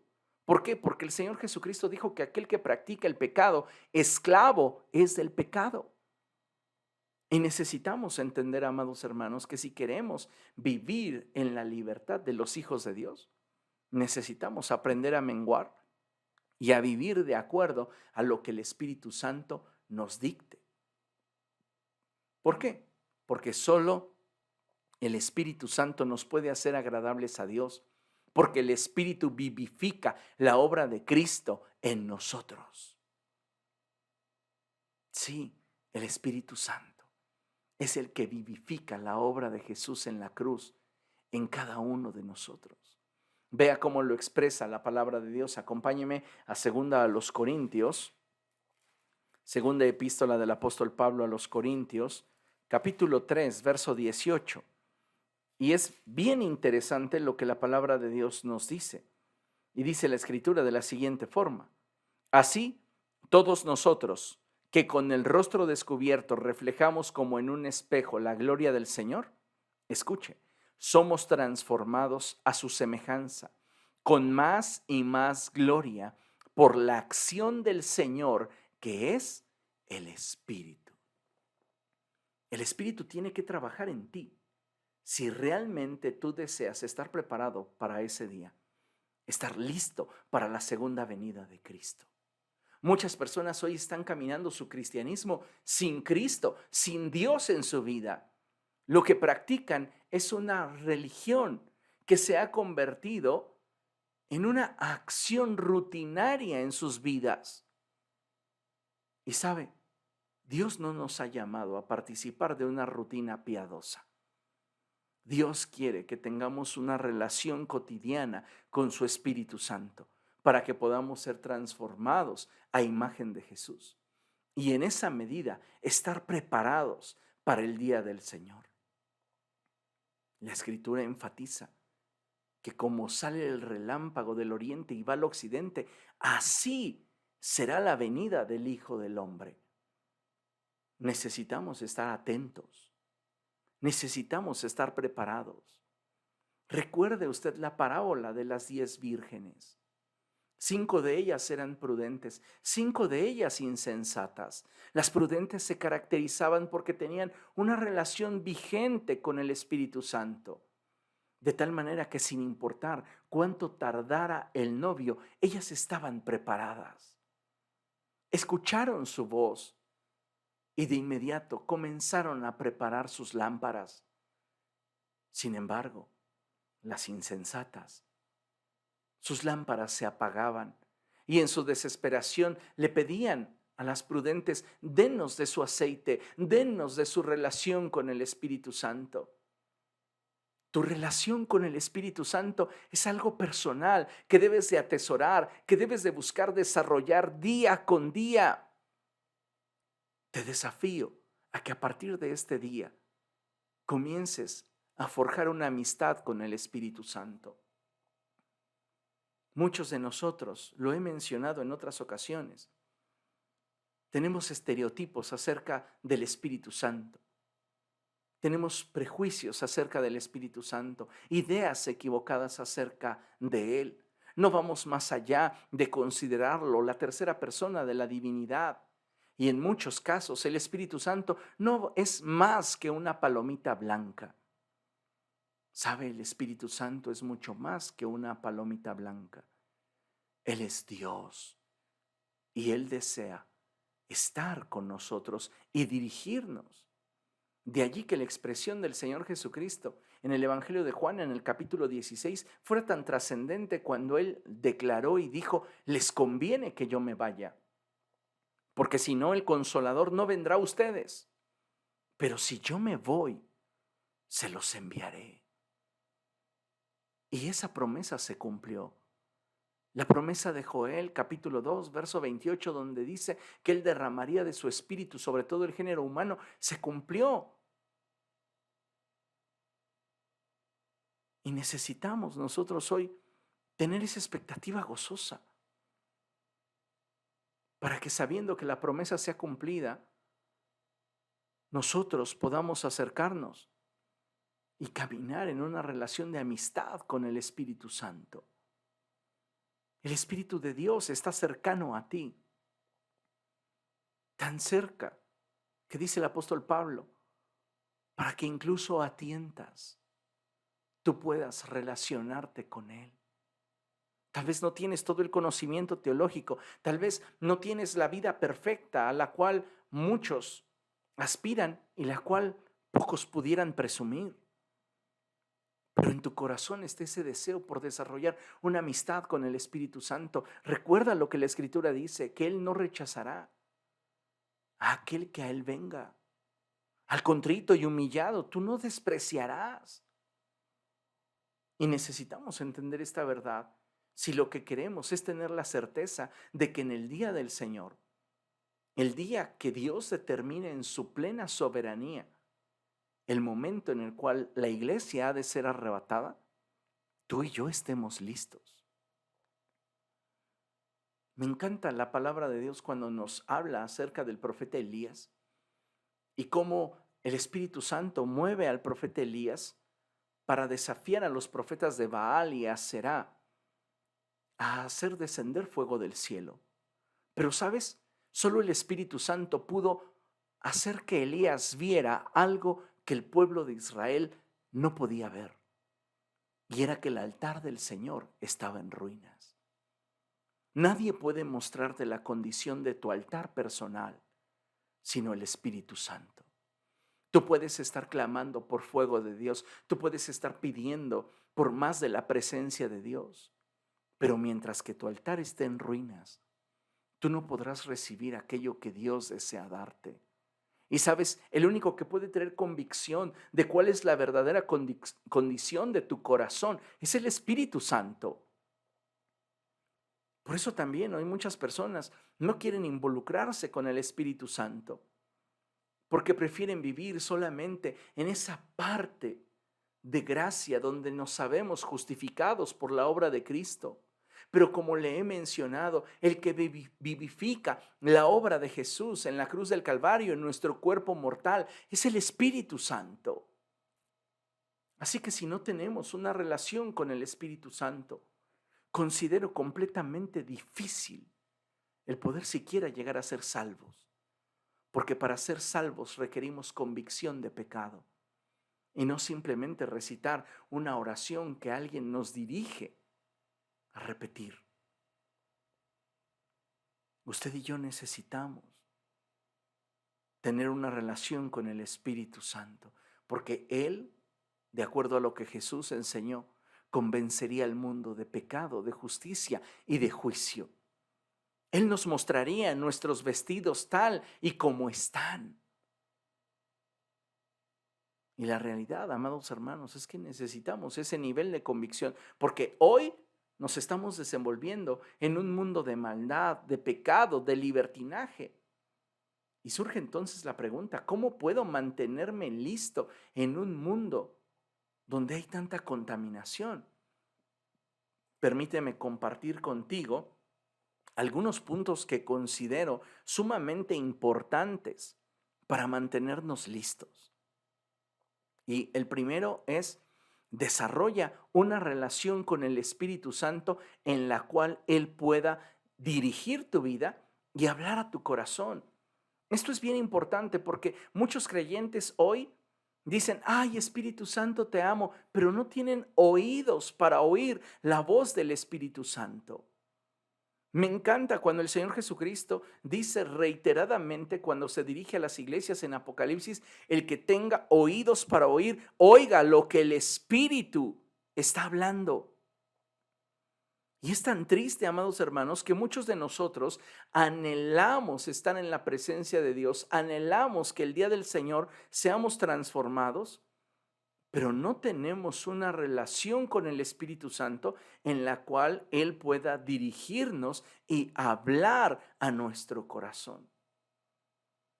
Speaker 1: ¿Por qué? Porque el Señor Jesucristo dijo que aquel que practica el pecado, esclavo es del pecado. Y necesitamos entender, amados hermanos, que si queremos vivir en la libertad de los hijos de Dios, necesitamos aprender a menguar y a vivir de acuerdo a lo que el Espíritu Santo nos dicte. ¿Por qué? Porque solo el Espíritu Santo nos puede hacer agradables a Dios, porque el Espíritu vivifica la obra de Cristo en nosotros. Sí, el Espíritu Santo es el que vivifica la obra de Jesús en la cruz en cada uno de nosotros. Vea cómo lo expresa la palabra de Dios. Acompáñeme a segunda a los Corintios, segunda epístola del apóstol Pablo a los Corintios, capítulo 3, verso 18. Y es bien interesante lo que la palabra de Dios nos dice. Y dice la Escritura de la siguiente forma: así, todos nosotros, que con el rostro descubierto reflejamos como en un espejo la gloria del Señor, escuche, somos transformados a su semejanza, con más y más gloria por la acción del Señor, que es el Espíritu. El Espíritu tiene que trabajar en ti si realmente tú deseas estar preparado para ese día, estar listo para la segunda venida de Cristo. Muchas personas hoy están caminando su cristianismo sin Cristo, sin Dios en su vida. Lo que practican es una religión que se ha convertido en una acción rutinaria en sus vidas. Y sabe, Dios no nos ha llamado a participar de una rutina piadosa. Dios quiere que tengamos una relación cotidiana con su Espíritu Santo para que podamos ser transformados a imagen de Jesús. Y en esa medida estar preparados para el día del Señor. La Escritura enfatiza que como sale el relámpago del oriente y va al occidente, así será la venida del Hijo del Hombre. Necesitamos estar atentos, necesitamos estar preparados. Recuerde usted la parábola de las 10 vírgenes. 5 de ellas eran prudentes, 5 de ellas insensatas. Las prudentes se caracterizaban porque tenían una relación vigente con el Espíritu Santo. De tal manera que sin importar cuánto tardara el novio, ellas estaban preparadas. Escucharon su voz y de inmediato comenzaron a preparar sus lámparas. Sin embargo, las insensatas, sus lámparas se apagaban y en su desesperación le pedían a las prudentes: denos de su aceite, denos de su relación con el Espíritu Santo. Tu relación con el Espíritu Santo es algo personal que debes de atesorar, que debes de buscar desarrollar día con día. Te desafío a que a partir de este día comiences a forjar una amistad con el Espíritu Santo. Muchos de nosotros, lo he mencionado en otras ocasiones, tenemos estereotipos acerca del Espíritu Santo. Tenemos prejuicios acerca del Espíritu Santo, ideas equivocadas acerca de Él. No vamos más allá de considerarlo la tercera persona de la divinidad. Y en muchos casos el Espíritu Santo no es más que una palomita blanca. ¿Sabe? El Espíritu Santo es mucho más que una palomita blanca. Él es Dios y Él desea estar con nosotros y dirigirnos. De allí que la expresión del Señor Jesucristo en el Evangelio de Juan, en el capítulo 16, fuera tan trascendente cuando Él declaró y dijo: les conviene que yo me vaya, porque si no, el Consolador no vendrá a ustedes. Pero si yo me voy, se los enviaré. Y esa promesa se cumplió. La promesa de Joel, capítulo 2, verso 28, donde dice que Él derramaría de su espíritu sobre todo el género humano, se cumplió. Y necesitamos nosotros hoy tener esa expectativa gozosa para que, sabiendo que la promesa sea cumplida, nosotros podamos acercarnos y caminar en una relación de amistad con el Espíritu Santo. El Espíritu de Dios está cercano a ti, tan cerca que dice el apóstol Pablo, para que incluso a tientas tú puedas relacionarte con Él. Tal vez no tienes todo el conocimiento teológico, tal vez no tienes la vida perfecta a la cual muchos aspiran y la cual pocos pudieran presumir. Pero en tu corazón está ese deseo por desarrollar una amistad con el Espíritu Santo. Recuerda lo que la Escritura dice, que Él no rechazará a aquel que a Él venga. Al contrito y humillado, tú no despreciarás. Y necesitamos entender esta verdad si lo que queremos es tener la certeza de que en el día del Señor, el día que Dios determine en su plena soberanía, el momento en el cual la iglesia ha de ser arrebatada, tú y yo estemos listos. Me encanta la palabra de Dios cuando nos habla acerca del profeta Elías y cómo el Espíritu Santo mueve al profeta Elías para desafiar a los profetas de Baal y Aserá a hacer descender fuego del cielo. Pero ¿sabes? Solo el Espíritu Santo pudo hacer que Elías viera algo que el pueblo de Israel no podía ver. Y era que el altar del Señor estaba en ruinas. Nadie puede mostrarte la condición de tu altar personal, sino el Espíritu Santo. Tú puedes estar clamando por fuego de Dios, tú puedes estar pidiendo por más de la presencia de Dios, pero mientras que tu altar esté en ruinas, tú no podrás recibir aquello que Dios desea darte. Y sabes, el único que puede tener convicción de cuál es la verdadera condición de tu corazón es el Espíritu Santo. Por eso también hay muchas personas no quieren involucrarse con el Espíritu Santo, porque prefieren vivir solamente en esa parte de gracia donde nos sabemos justificados por la obra de Cristo. Pero como le he mencionado, el que vivifica la obra de Jesús en la cruz del Calvario, en nuestro cuerpo mortal, es el Espíritu Santo. Así que si no tenemos una relación con el Espíritu Santo, considero completamente difícil el poder siquiera llegar a ser salvos, porque para ser salvos requerimos convicción de pecado y no simplemente recitar una oración que alguien nos dirige a repetir. Usted y yo necesitamos tener una relación con el Espíritu Santo, porque Él, de acuerdo a lo que Jesús enseñó, convencería al mundo de pecado, de justicia y de juicio. Él nos mostraría nuestros vestidos tal y como están. Y la realidad, amados hermanos, es que necesitamos ese nivel de convicción, porque hoy nos estamos desenvolviendo en un mundo de maldad, de pecado, de libertinaje. Y surge entonces la pregunta, ¿cómo puedo mantenerme listo en un mundo donde hay tanta contaminación? Permíteme compartir contigo algunos puntos que considero sumamente importantes para mantenernos listos. Y el primero es: desarrolla una relación con el Espíritu Santo en la cual Él pueda dirigir tu vida y hablar a tu corazón. Esto es bien importante porque muchos creyentes hoy dicen: ay, Espíritu Santo, te amo, pero no tienen oídos para oír la voz del Espíritu Santo. Me encanta cuando el Señor Jesucristo dice reiteradamente cuando se dirige a las iglesias en Apocalipsis: el que tenga oídos para oír, oiga lo que el Espíritu está hablando. Y es tan triste, amados hermanos, que muchos de nosotros anhelamos estar en la presencia de Dios, anhelamos que el día del Señor seamos transformados, pero no tenemos una relación con el Espíritu Santo en la cual Él pueda dirigirnos y hablar a nuestro corazón.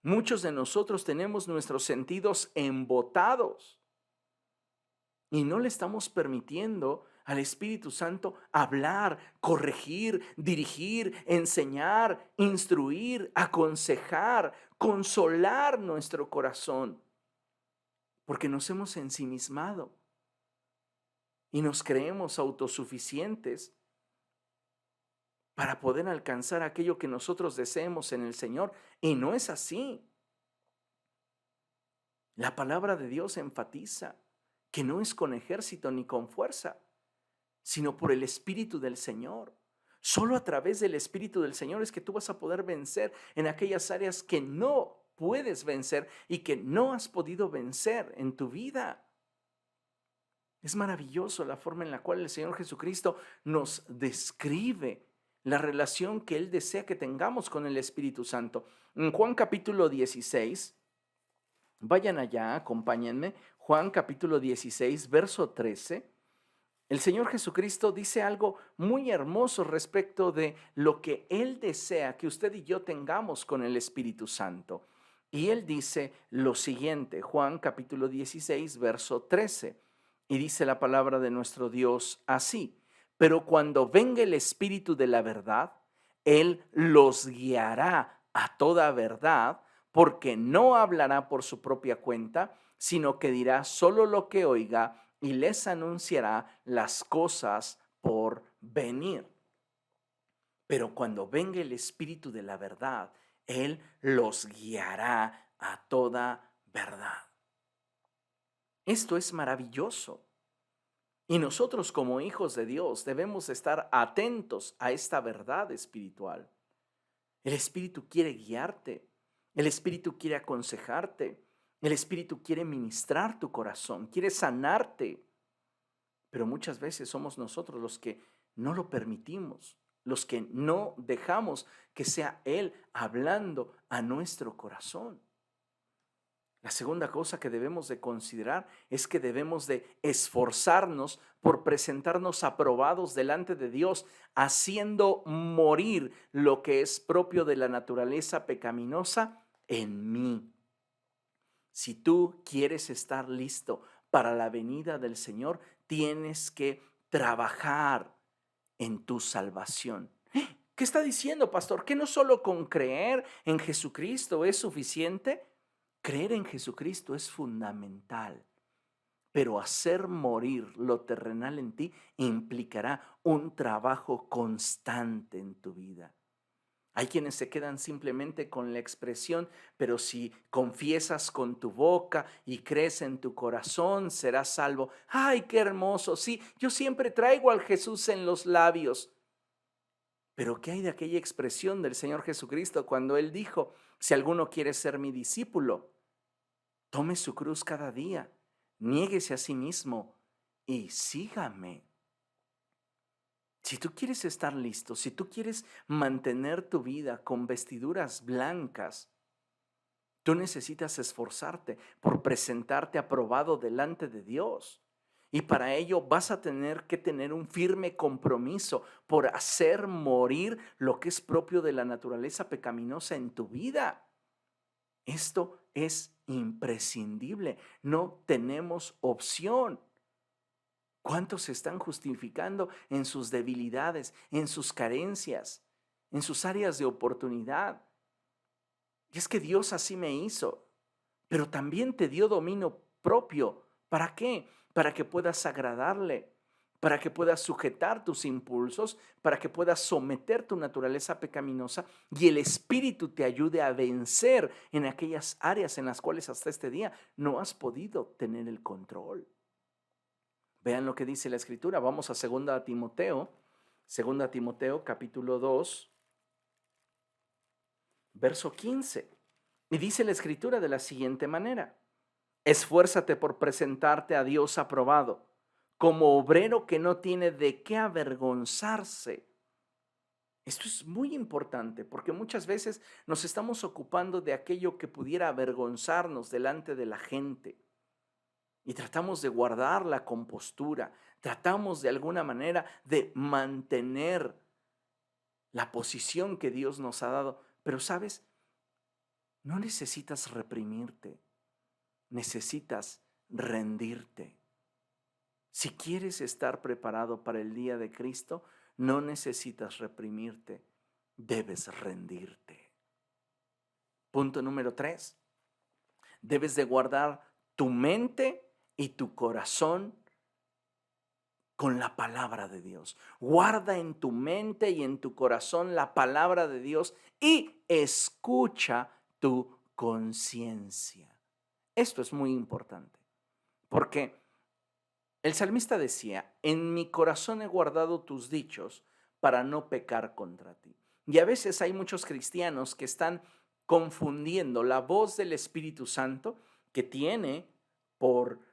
Speaker 1: Muchos de nosotros tenemos nuestros sentidos embotados y no le estamos permitiendo al Espíritu Santo hablar, corregir, dirigir, enseñar, instruir, aconsejar, consolar nuestro corazón. Porque nos hemos ensimismado y nos creemos autosuficientes para poder alcanzar aquello que nosotros deseemos en el Señor. Y no es así. La palabra de Dios enfatiza que no es con ejército ni con fuerza, sino por el Espíritu del Señor. Solo a través del Espíritu del Señor es que tú vas a poder vencer en aquellas áreas que no puedes vencer y que no has podido vencer en tu vida. Es maravilloso la forma en la cual el Señor Jesucristo nos describe la relación que Él desea que tengamos con el Espíritu Santo. En Juan capítulo 16, vayan allá, acompáñenme, Juan capítulo 16, verso 13. El Señor Jesucristo dice algo muy hermoso respecto de lo que Él desea que usted y yo tengamos con el Espíritu Santo. Y Él dice lo siguiente, Juan capítulo 16, verso 13. Y dice la palabra de nuestro Dios así: pero cuando venga el Espíritu de la verdad, Él los guiará a toda verdad, porque no hablará por su propia cuenta, sino que dirá solo lo que oiga y les anunciará las cosas por venir. Pero cuando venga el Espíritu de la verdad, Él los guiará a toda verdad. Esto es maravilloso. Y nosotros como hijos de Dios debemos estar atentos a esta verdad espiritual. El Espíritu quiere guiarte. El Espíritu quiere aconsejarte. El Espíritu quiere ministrar tu corazón, quiere sanarte. Pero muchas veces somos nosotros los que no lo permitimos, los que no dejamos que sea Él hablando a nuestro corazón. La segunda cosa que debemos de considerar es que debemos de esforzarnos por presentarnos aprobados delante de Dios, haciendo morir lo que es propio de la naturaleza pecaminosa en mí. Si tú quieres estar listo para la venida del Señor, tienes que trabajar en tu salvación. ¿Qué está diciendo, pastor? ¿Que no solo con creer en Jesucristo es suficiente? Creer en Jesucristo es fundamental, pero hacer morir lo terrenal en ti implicará un trabajo constante en tu vida. Hay quienes se quedan simplemente con la expresión, pero si confiesas con tu boca y crees en tu corazón, serás salvo. ¡Ay, qué hermoso! Sí, yo siempre traigo al Jesús en los labios. Pero ¿qué hay de aquella expresión del Señor Jesucristo cuando Él dijo, si alguno quiere ser mi discípulo, tome su cruz cada día, niéguese a sí mismo y sígame? Si tú quieres estar listo, si tú quieres mantener tu vida con vestiduras blancas, tú necesitas esforzarte por presentarte aprobado delante de Dios. Y para ello vas a tener que tener un firme compromiso por hacer morir lo que es propio de la naturaleza pecaminosa en tu vida. Esto es imprescindible. No tenemos opción. ¿Cuántos se están justificando en sus debilidades, en sus carencias, en sus áreas de oportunidad? Y es que Dios así me hizo, pero también te dio dominio propio. ¿Para qué? Para que puedas agradarle, para que puedas sujetar tus impulsos, para que puedas someter tu naturaleza pecaminosa y el Espíritu te ayude a vencer en aquellas áreas en las cuales hasta este día no has podido tener el control. Vean lo que dice la Escritura. Vamos a 2 Timoteo, 2 Timoteo capítulo 2, verso 15. Y dice la Escritura de la siguiente manera: esfuérzate por presentarte a Dios aprobado, como obrero que no tiene de qué avergonzarse. Esto es muy importante porque muchas veces nos estamos ocupando de aquello que pudiera avergonzarnos delante de la gente. Y tratamos de guardar la compostura, tratamos de alguna manera de mantener la posición que Dios nos ha dado. Pero sabes, no necesitas reprimirte, necesitas rendirte. Si quieres estar preparado para el día de Cristo, no necesitas reprimirte, debes rendirte. Punto número 3, debes de guardar tu mente y tu corazón con la palabra de Dios. Guarda en tu mente y en tu corazón la palabra de Dios y escucha tu conciencia. Esto es muy importante, porque el salmista decía, en mi corazón he guardado tus dichos para no pecar contra ti. Y a veces hay muchos cristianos que están confundiendo la voz del Espíritu Santo que tiene por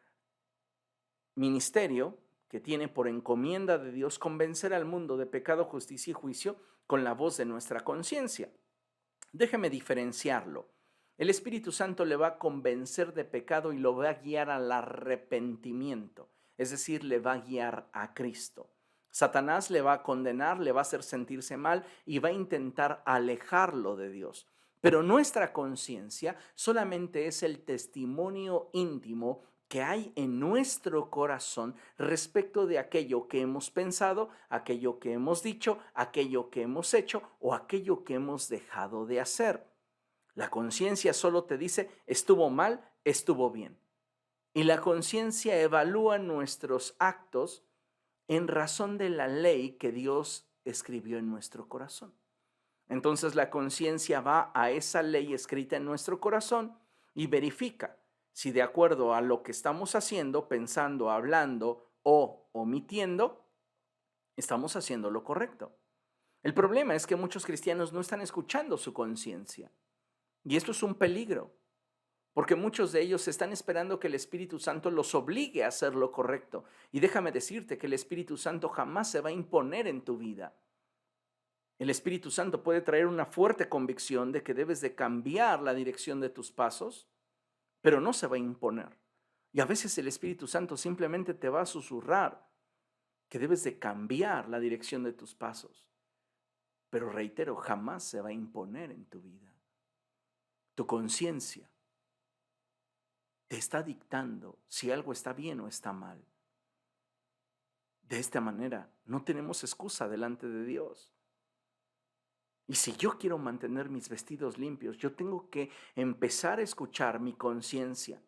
Speaker 1: ministerio, que tiene por encomienda de Dios convencer al mundo de pecado, justicia y juicio con la voz de nuestra conciencia. Déjeme diferenciarlo. El Espíritu Santo le va a convencer de pecado y lo va a guiar al arrepentimiento, es decir, le va a guiar a Cristo. Satanás le va a condenar, le va a hacer sentirse mal y va a intentar alejarlo de Dios. Pero nuestra conciencia solamente es el testimonio íntimo que hay en nuestro corazón respecto de aquello que hemos pensado, aquello que hemos dicho, aquello que hemos hecho o aquello que hemos dejado de hacer. La conciencia solo te dice, estuvo mal, estuvo bien. Y la conciencia evalúa nuestros actos en razón de la ley que Dios escribió en nuestro corazón. Entonces la conciencia va a esa ley escrita en nuestro corazón y verifica si de acuerdo a lo que estamos haciendo, pensando, hablando o omitiendo, estamos haciendo lo correcto. El problema es que muchos cristianos no están escuchando su conciencia. Y esto es un peligro, porque muchos de ellos están esperando que el Espíritu Santo los obligue a hacer lo correcto. Y déjame decirte que el Espíritu Santo jamás se va a imponer en tu vida. El Espíritu Santo puede traer una fuerte convicción de que debes de cambiar la dirección de tus pasos, pero no se va a imponer. Y a veces el Espíritu Santo simplemente te va a susurrar que debes de cambiar la dirección de tus pasos. Pero reitero, jamás se va a imponer en tu vida. Tu conciencia te está dictando si algo está bien o está mal. De esta manera, no tenemos excusa delante de Dios. Y si yo quiero mantener mis vestidos limpios, yo tengo que empezar a escuchar mi conciencia.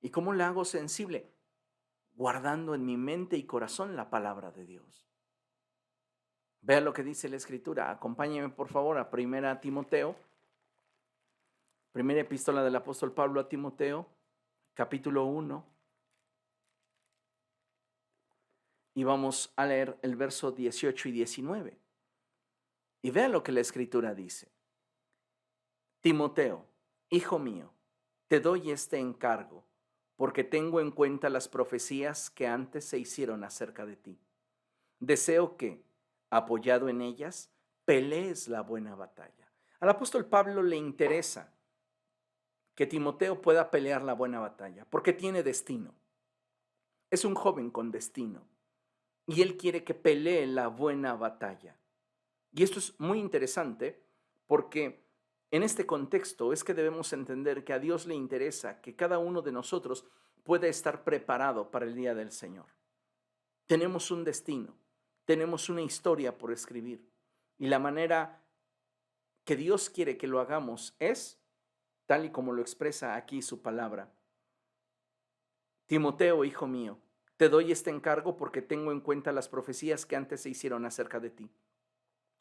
Speaker 1: ¿Y cómo la hago sensible? Guardando en mi mente y corazón la palabra de Dios. Vea lo que dice la Escritura. Acompáñeme por favor a 1 Timoteo. Primera epístola del apóstol Pablo a Timoteo, capítulo 1. Y vamos a leer el verso 18 y 19. Y vea lo que la Escritura dice. Timoteo, hijo mío, te doy este encargo, porque tengo en cuenta las profecías que antes se hicieron acerca de ti. Deseo que, apoyado en ellas, pelees la buena batalla. Al apóstol Pablo le interesa que Timoteo pueda pelear la buena batalla, porque tiene destino. Es un joven con destino, y él quiere que pelee la buena batalla. Y esto es muy interesante, porque en este contexto es que debemos entender que a Dios le interesa que cada uno de nosotros pueda estar preparado para el día del Señor. Tenemos un destino, tenemos una historia por escribir, y la manera que Dios quiere que lo hagamos es tal y como lo expresa aquí su palabra. Timoteo, hijo mío, te doy este encargo porque tengo en cuenta las profecías que antes se hicieron acerca de ti.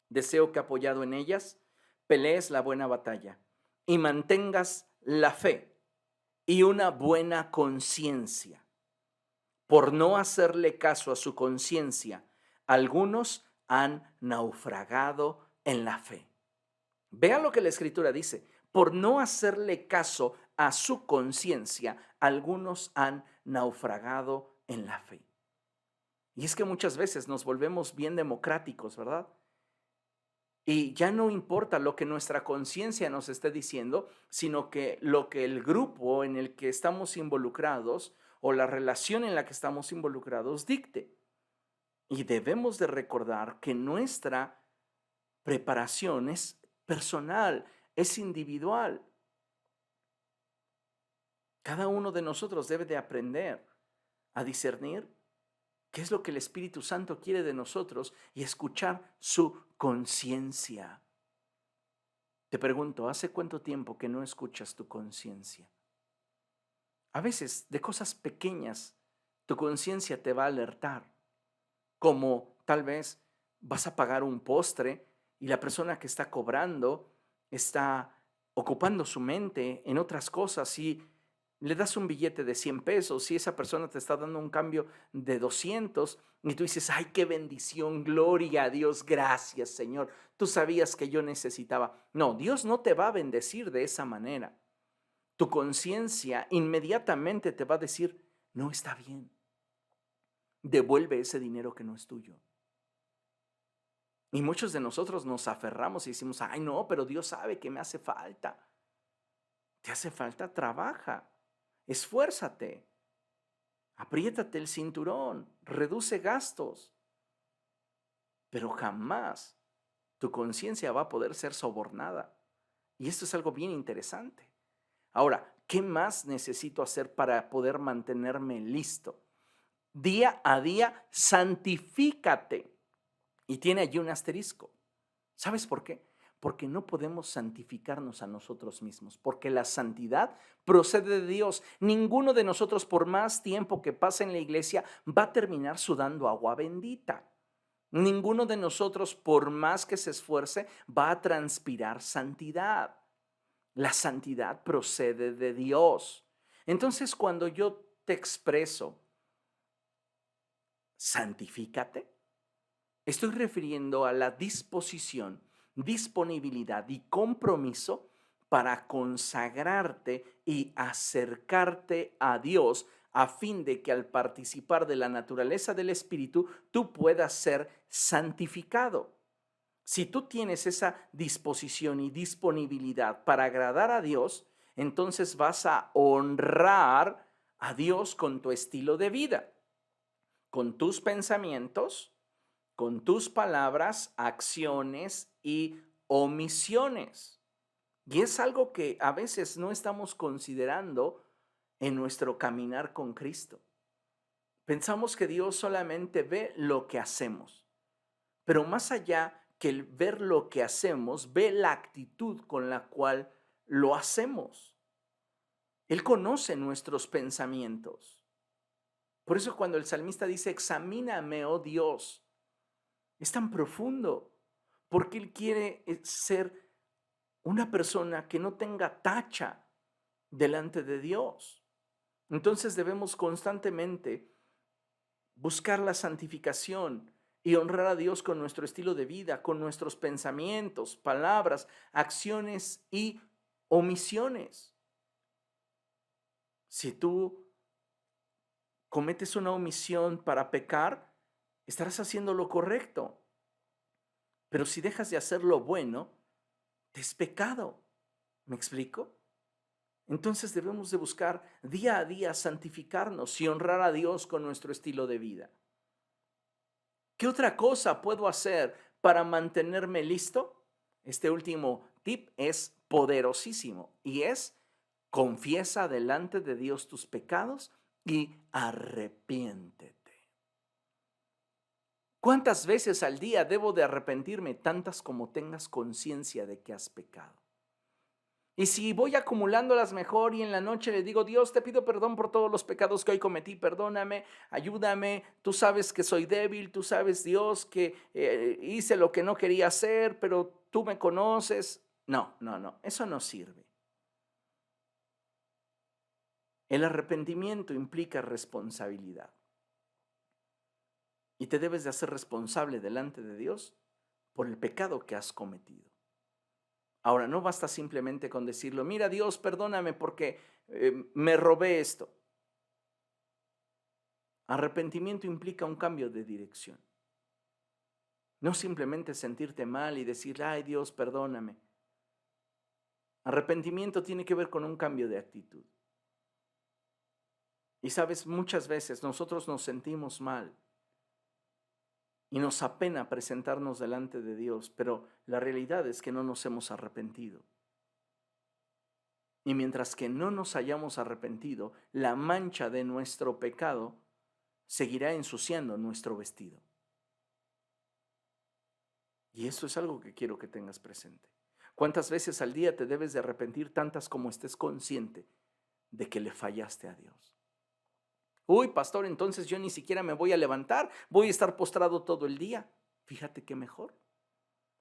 Speaker 1: Deseo que apoyado en ellas, pelees la buena batalla y mantengas la fe y una buena conciencia. Por no hacerle caso a su conciencia, algunos han naufragado en la fe. Vea lo que la Escritura dice. Por no hacerle caso a su conciencia, algunos han naufragado en la fe. Y es que muchas veces nos volvemos bien democráticos, ¿verdad? Y ya no importa lo que nuestra conciencia nos esté diciendo, sino que lo que el grupo en el que estamos involucrados o la relación en la que estamos involucrados dicte. Y debemos de recordar que nuestra preparación es personal, es individual. Cada uno de nosotros debe de aprender a discernir qué es lo que el Espíritu Santo quiere de nosotros y escuchar su conciencia. Te pregunto, ¿hace cuánto tiempo que no escuchas tu conciencia? A veces, de cosas pequeñas, tu conciencia te va a alertar, como tal vez vas a pagar un postre y la persona que está cobrando está ocupando su mente en otras cosas y le das un billete de 100 pesos y esa persona te está dando un cambio de 200 y tú dices, ay, qué bendición, gloria a Dios, gracias Señor, tú sabías que yo necesitaba. No, Dios no te va a bendecir de esa manera. Tu conciencia inmediatamente te va a decir, no está bien, devuelve ese dinero que no es tuyo. Y muchos de nosotros nos aferramos y decimos, ay no, pero Dios sabe que me hace falta. ¿Te hace falta? Trabaja. Esfuérzate, apriétate el cinturón, reduce gastos, pero jamás tu conciencia va a poder ser sobornada. Y esto es algo bien interesante. Ahora, ¿qué más necesito hacer para poder mantenerme listo? Día a día, santifícate. Y tiene allí un asterisco. ¿Sabes por qué? Porque no podemos santificarnos a nosotros mismos, porque la santidad procede de Dios. Ninguno de nosotros, por más tiempo que pase en la iglesia, va a terminar sudando agua bendita. Ninguno de nosotros, por más que se esfuerce, va a transpirar santidad. La santidad procede de Dios. Entonces, cuando yo te expreso, santifícate, estoy refiriendo a la disposición, disponibilidad y compromiso para consagrarte y acercarte a Dios a fin de que al participar de la naturaleza del Espíritu, tú puedas ser santificado. Si tú tienes esa disposición y disponibilidad para agradar a Dios, entonces vas a honrar a Dios con tu estilo de vida, con tus pensamientos, con tus palabras, acciones y omisiones. Y es algo que a veces no estamos considerando en nuestro caminar con Cristo. Pensamos que Dios solamente ve lo que hacemos, pero más allá que el ver lo que hacemos, ve la actitud con la cual lo hacemos. Él conoce nuestros pensamientos. Por eso cuando el salmista dice, examíname, oh Dios, es tan profundo, porque Él quiere ser una persona que no tenga tacha delante de Dios. Entonces debemos constantemente buscar la santificación y honrar a Dios con nuestro estilo de vida, con nuestros pensamientos, palabras, acciones y omisiones. Si tú cometes una omisión para pecar, estarás haciendo lo correcto. Pero si dejas de hacer lo bueno, te es pecado. ¿Me explico? Entonces debemos de buscar día a día santificarnos y honrar a Dios con nuestro estilo de vida. ¿Qué otra cosa puedo hacer para mantenerme listo? Este último tip es poderosísimo y es confiesa delante de Dios tus pecados y arrepiéntete. ¿Cuántas veces al día debo de arrepentirme? Tantas como tengas conciencia de que has pecado. Y si voy acumulándolas mejor y en la noche le digo, Dios, te pido perdón por todos los pecados que hoy cometí, perdóname, ayúdame, tú sabes que soy débil, tú sabes, Dios, que hice lo que no quería hacer, pero tú me conoces. No, eso no sirve. El arrepentimiento implica responsabilidad y te debes de hacer responsable delante de Dios por el pecado que has cometido. Ahora, no basta simplemente con decirlo, mira Dios, perdóname porque me robé esto. Arrepentimiento implica un cambio de dirección. No simplemente sentirte mal y decir, ay Dios, perdóname. Arrepentimiento tiene que ver con un cambio de actitud. Y sabes, muchas veces nosotros nos sentimos mal y nos apena presentarnos delante de Dios, pero la realidad es que no nos hemos arrepentido. Y mientras que no nos hayamos arrepentido, la mancha de nuestro pecado seguirá ensuciando nuestro vestido. Y eso es algo que quiero que tengas presente. ¿Cuántas veces al día te debes de arrepentir? Tantas como estés consciente de que le fallaste a Dios. Uy, pastor, entonces yo ni siquiera me voy a levantar, voy a estar postrado todo el día. Fíjate qué mejor.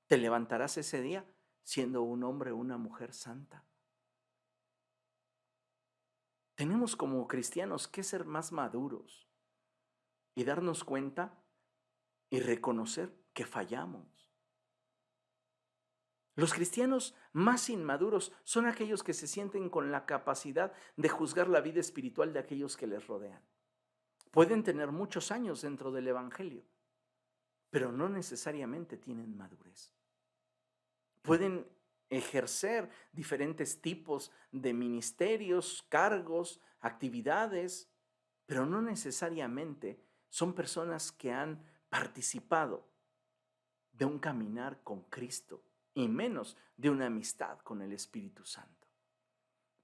Speaker 1: Te levantarás ese día siendo un hombre o una mujer santa. Tenemos como cristianos que ser más maduros y darnos cuenta y reconocer que fallamos. Los cristianos más inmaduros son aquellos que se sienten con la capacidad de juzgar la vida espiritual de aquellos que les rodean. Pueden tener muchos años dentro del evangelio, pero no necesariamente tienen madurez. Pueden ejercer diferentes tipos de ministerios, cargos, actividades, pero no necesariamente son personas que han participado de un caminar con Cristo y menos de una amistad con el Espíritu Santo.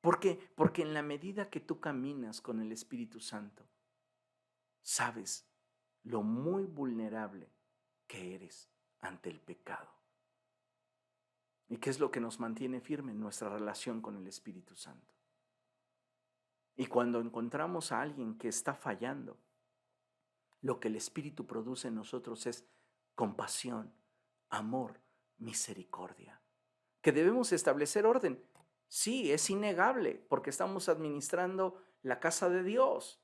Speaker 1: ¿Por qué? Porque en la medida que tú caminas con el Espíritu Santo, sabes lo muy vulnerable que eres ante el pecado. ¿Y qué es lo que nos mantiene firme en nuestra relación con el Espíritu Santo? Y cuando encontramos a alguien que está fallando, lo que el Espíritu produce en nosotros es compasión, amor, misericordia. Que debemos establecer orden. Sí, es innegable, porque estamos administrando la casa de Dios,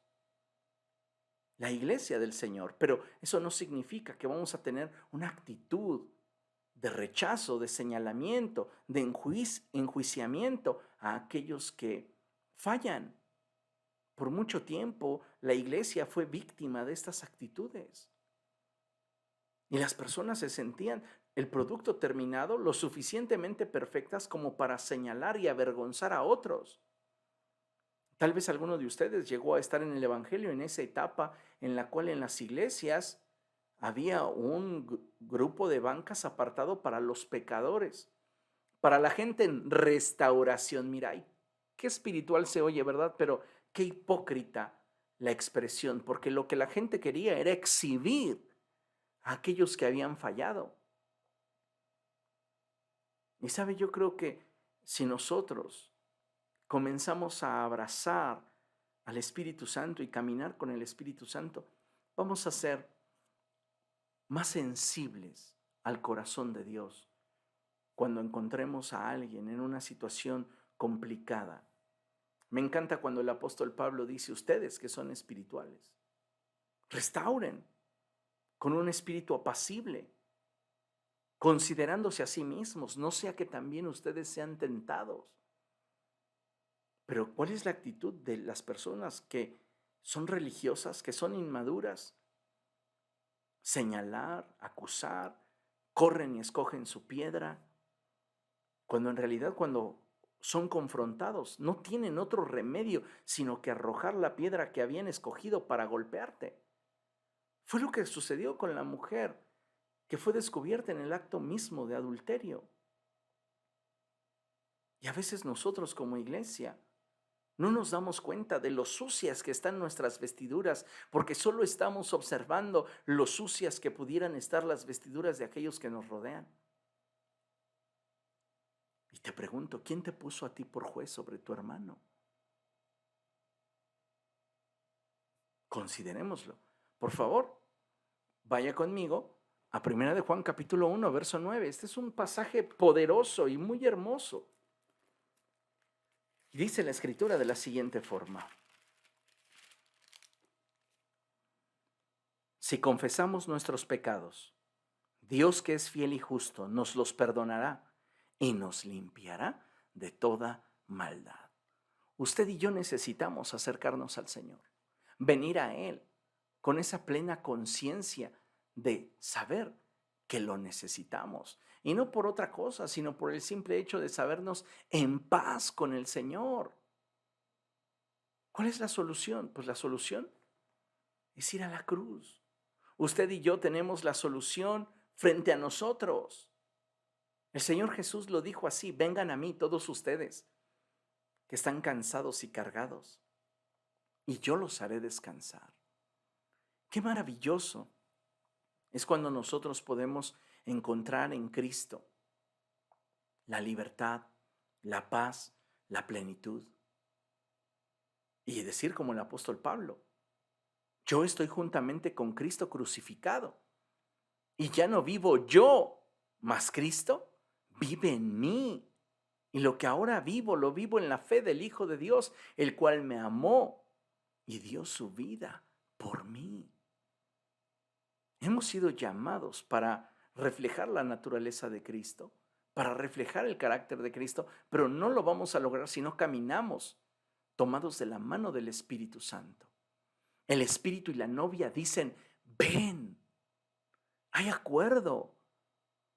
Speaker 1: la iglesia del Señor, pero eso no significa que vamos a tener una actitud de rechazo, de señalamiento, de enjuiciamiento a aquellos que fallan. Por mucho tiempo la iglesia fue víctima de estas actitudes y las personas se sentían el producto terminado lo suficientemente perfectas como para señalar y avergonzar a otros. Tal vez alguno de ustedes llegó a estar en el Evangelio en esa etapa en la cual en las iglesias había un grupo de bancas apartado para los pecadores, para la gente en restauración. Mira, y qué espiritual se oye, ¿verdad? Pero qué hipócrita la expresión, porque lo que la gente quería era exhibir a aquellos que habían fallado. Y sabe, yo creo que si nosotros comenzamos a abrazar al Espíritu Santo y caminar con el Espíritu Santo, vamos a ser más sensibles al corazón de Dios cuando encontremos a alguien en una situación complicada. Me encanta cuando el apóstol Pablo dice, ustedes que son espirituales, restauren con un espíritu apacible, considerándose a sí mismos, no sea que también ustedes sean tentados. Pero ¿cuál es la actitud de las personas que son religiosas, que son inmaduras? Señalar, acusar, corren y escogen su piedra, cuando en realidad cuando son confrontados no tienen otro remedio sino que arrojar la piedra que habían escogido para golpearte. Fue lo que sucedió con la mujer que fue descubierta en el acto mismo de adulterio. Y a veces nosotros como iglesia no nos damos cuenta de lo sucias que están nuestras vestiduras, porque solo estamos observando lo sucias que pudieran estar las vestiduras de aquellos que nos rodean. Y te pregunto, ¿quién te puso a ti por juez sobre tu hermano? Considerémoslo. Por favor, vaya conmigo a 1 de Juan capítulo 1, verso 9. Este es un pasaje poderoso y muy hermoso. Y dice la Escritura de la siguiente forma: si confesamos nuestros pecados, Dios, que es fiel y justo, nos los perdonará y nos limpiará de toda maldad. Usted y yo necesitamos acercarnos al Señor, venir a Él con esa plena conciencia de saber que lo necesitamos. Y no por otra cosa, sino por el simple hecho de sabernos en paz con el Señor. ¿Cuál es la solución? Pues la solución es ir a la cruz. Usted y yo tenemos la solución frente a nosotros. El Señor Jesús lo dijo así: vengan a mí todos ustedes que están cansados y cargados, y yo los haré descansar. Qué maravilloso es cuando nosotros podemos encontrar en Cristo la libertad, la paz, la plenitud. Y decir como el apóstol Pablo: yo estoy juntamente con Cristo crucificado, y ya no vivo yo, mas Cristo vive en mí. Y lo que ahora vivo, lo vivo en la fe del Hijo de Dios, el cual me amó y dio su vida por mí. Hemos sido llamados para reflejar la naturaleza de Cristo, para reflejar el carácter de Cristo, pero no lo vamos a lograr si no caminamos tomados de la mano del Espíritu Santo. El Espíritu y la novia dicen: ven. Hay acuerdo,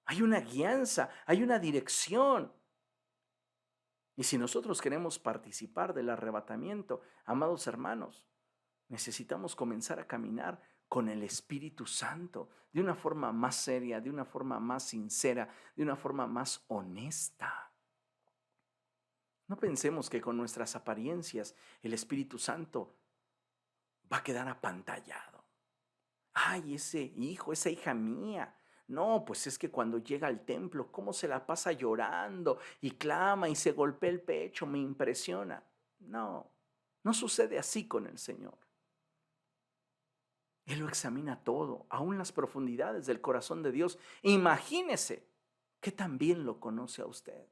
Speaker 1: hay una guianza, hay una dirección. Y si nosotros queremos participar del arrebatamiento, amados hermanos, necesitamos comenzar a caminar con el Espíritu Santo de una forma más seria, de una forma más sincera, de una forma más honesta. No pensemos que con nuestras apariencias el Espíritu Santo va a quedar apantallado. Ay, ese hijo, esa hija mía. No, pues es que cuando llega al templo, cómo se la pasa llorando y clama y se golpea el pecho, me impresiona. No, no sucede así con el Señor. Él lo examina todo, aún las profundidades del corazón de Dios. Imagínese que también lo conoce a usted.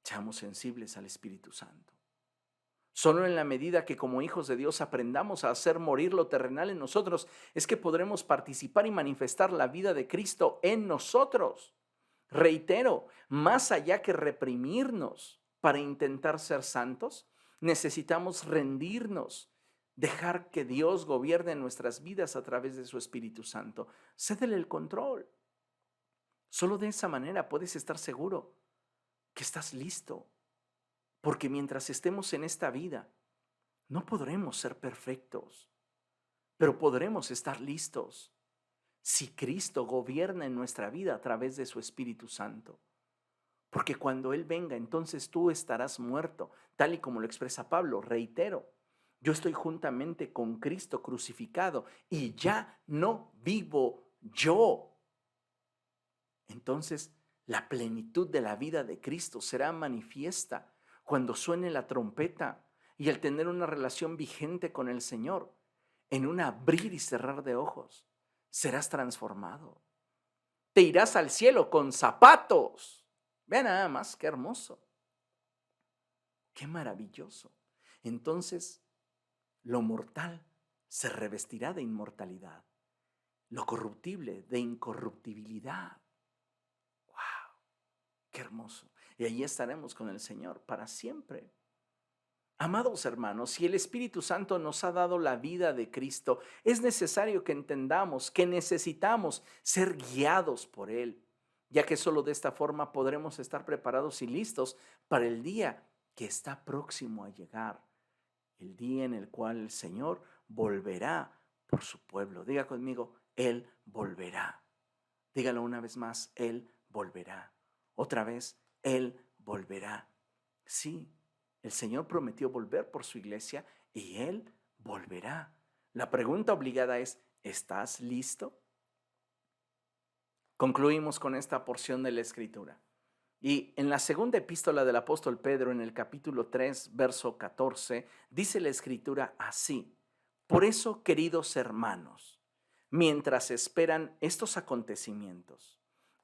Speaker 1: Seamos sensibles al Espíritu Santo. Solo en la medida que como hijos de Dios aprendamos a hacer morir lo terrenal en nosotros, es que podremos participar y manifestar la vida de Cristo en nosotros. Reitero, más allá que reprimirnos para intentar ser santos, necesitamos rendirnos, dejar que Dios gobierne nuestras vidas a través de su Espíritu Santo. Cédele el control. Solo de esa manera puedes estar seguro que estás listo. Porque mientras estemos en esta vida, no podremos ser perfectos, pero podremos estar listos si Cristo gobierna en nuestra vida a través de su Espíritu Santo. Porque cuando Él venga, entonces tú estarás muerto, tal y como lo expresa Pablo. Reitero, yo estoy juntamente con Cristo crucificado y ya no vivo yo. Entonces, la plenitud de la vida de Cristo será manifiesta cuando suene la trompeta y al tener una relación vigente con el Señor, en un abrir y cerrar de ojos, serás transformado. Te irás al cielo con zapatos. Vean nada más, qué hermoso, qué maravilloso. Entonces, lo mortal se revestirá de inmortalidad, lo corruptible de incorruptibilidad. Qué hermoso. Y allí estaremos con el Señor para siempre. Amados hermanos, si el Espíritu Santo nos ha dado la vida de Cristo, es necesario que entendamos que necesitamos ser guiados por Él, ya que solo de esta forma podremos estar preparados y listos para el día que está próximo a llegar, el día en el cual el Señor volverá por su pueblo. Diga conmigo, Él volverá. Dígalo una vez más, Él volverá. Otra vez, Él volverá. Sí, el Señor prometió volver por su iglesia y Él volverá. La pregunta obligada es, ¿estás listo? Concluimos con esta porción de la Escritura. Y en la segunda epístola del apóstol Pedro, en el capítulo 3, verso 14, dice la Escritura así: por eso, queridos hermanos, mientras esperan estos acontecimientos,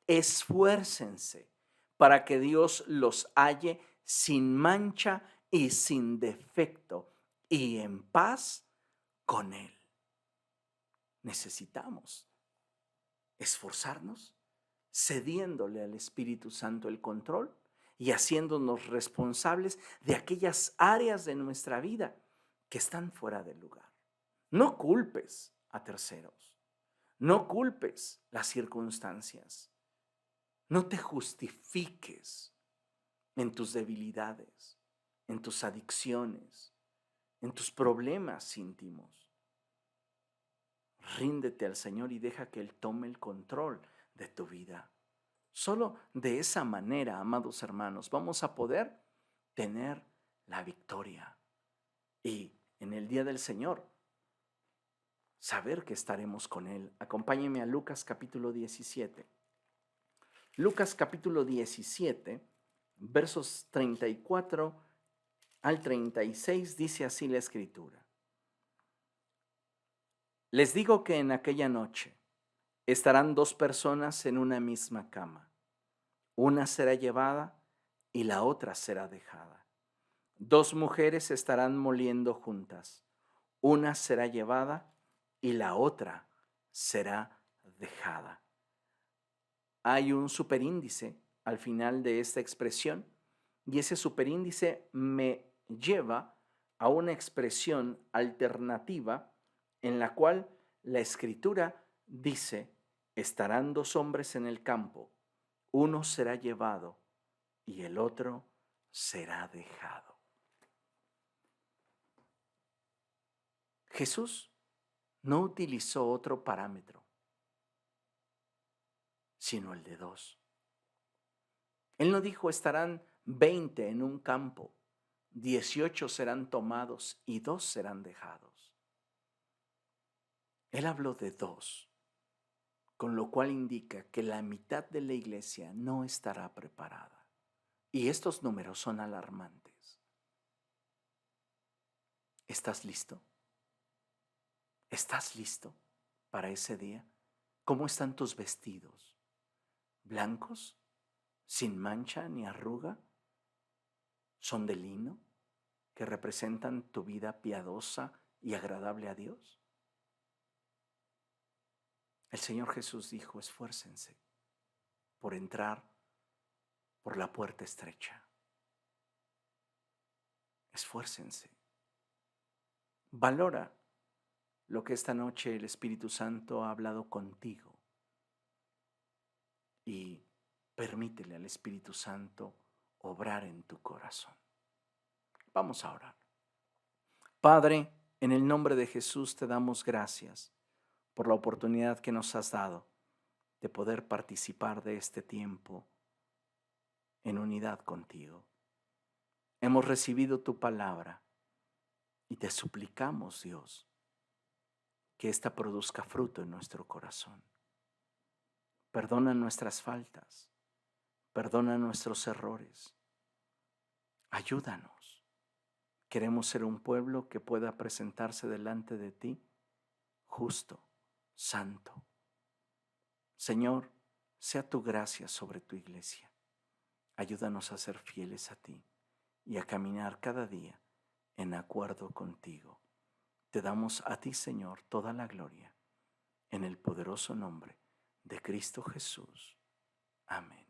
Speaker 1: esfuércense para que Dios los halle sin mancha y sin defecto y en paz con Él. Necesitamos esforzarnos, cediéndole al Espíritu Santo el control y haciéndonos responsables de aquellas áreas de nuestra vida que están fuera del lugar. No culpes a terceros, no culpes las circunstancias, no te justifiques en tus debilidades, en tus adicciones, en tus problemas íntimos. Ríndete al Señor y deja que Él tome el control de tu vida. Solo de esa manera, amados hermanos, vamos a poder tener la victoria. Y en el día del Señor, saber que estaremos con Él. Acompáñenme a Lucas capítulo 17. Lucas capítulo 17, versos 34 al 36, dice así la Escritura. Les digo que en aquella noche estarán dos personas en una misma cama. Una será llevada y la otra será dejada. Dos mujeres estarán moliendo juntas. Una será llevada y la otra será dejada. Hay un superíndice al final de esta expresión y ese superíndice me lleva a una expresión alternativa en la cual la Escritura dice: estarán dos hombres en el campo, uno será llevado y el otro será dejado. Jesús no utilizó otro parámetro, sino el de dos. Él no dijo estarán 20 en un campo, 18 serán tomados y 2 serán dejados. Él habló de 2, con lo cual indica que la mitad de la iglesia no estará preparada. Y estos números son alarmantes. ¿Estás listo? ¿Estás listo para ese día? ¿Cómo están tus vestidos? ¿Blancos? ¿Sin mancha ni arruga? ¿Son de lino que representan tu vida piadosa y agradable a Dios? El Señor Jesús dijo, esfuércense por entrar por la puerta estrecha. Esfuércense. Valora lo que esta noche el Espíritu Santo ha hablado contigo y permítele al Espíritu Santo obrar en tu corazón. Vamos a orar. Padre, en el nombre de Jesús te damos gracias por la oportunidad que nos has dado de poder participar de este tiempo en unidad contigo. Hemos recibido tu palabra y te suplicamos, Dios, que ésta produzca fruto en nuestro corazón. Perdona nuestras faltas, perdona nuestros errores. Ayúdanos. Queremos ser un pueblo que pueda presentarse delante de ti justo, santo. Señor, sea tu gracia sobre tu iglesia. Ayúdanos a ser fieles a ti y a caminar cada día en acuerdo contigo. Te damos a ti, Señor, toda la gloria, en el poderoso nombre de Cristo Jesús. Amén.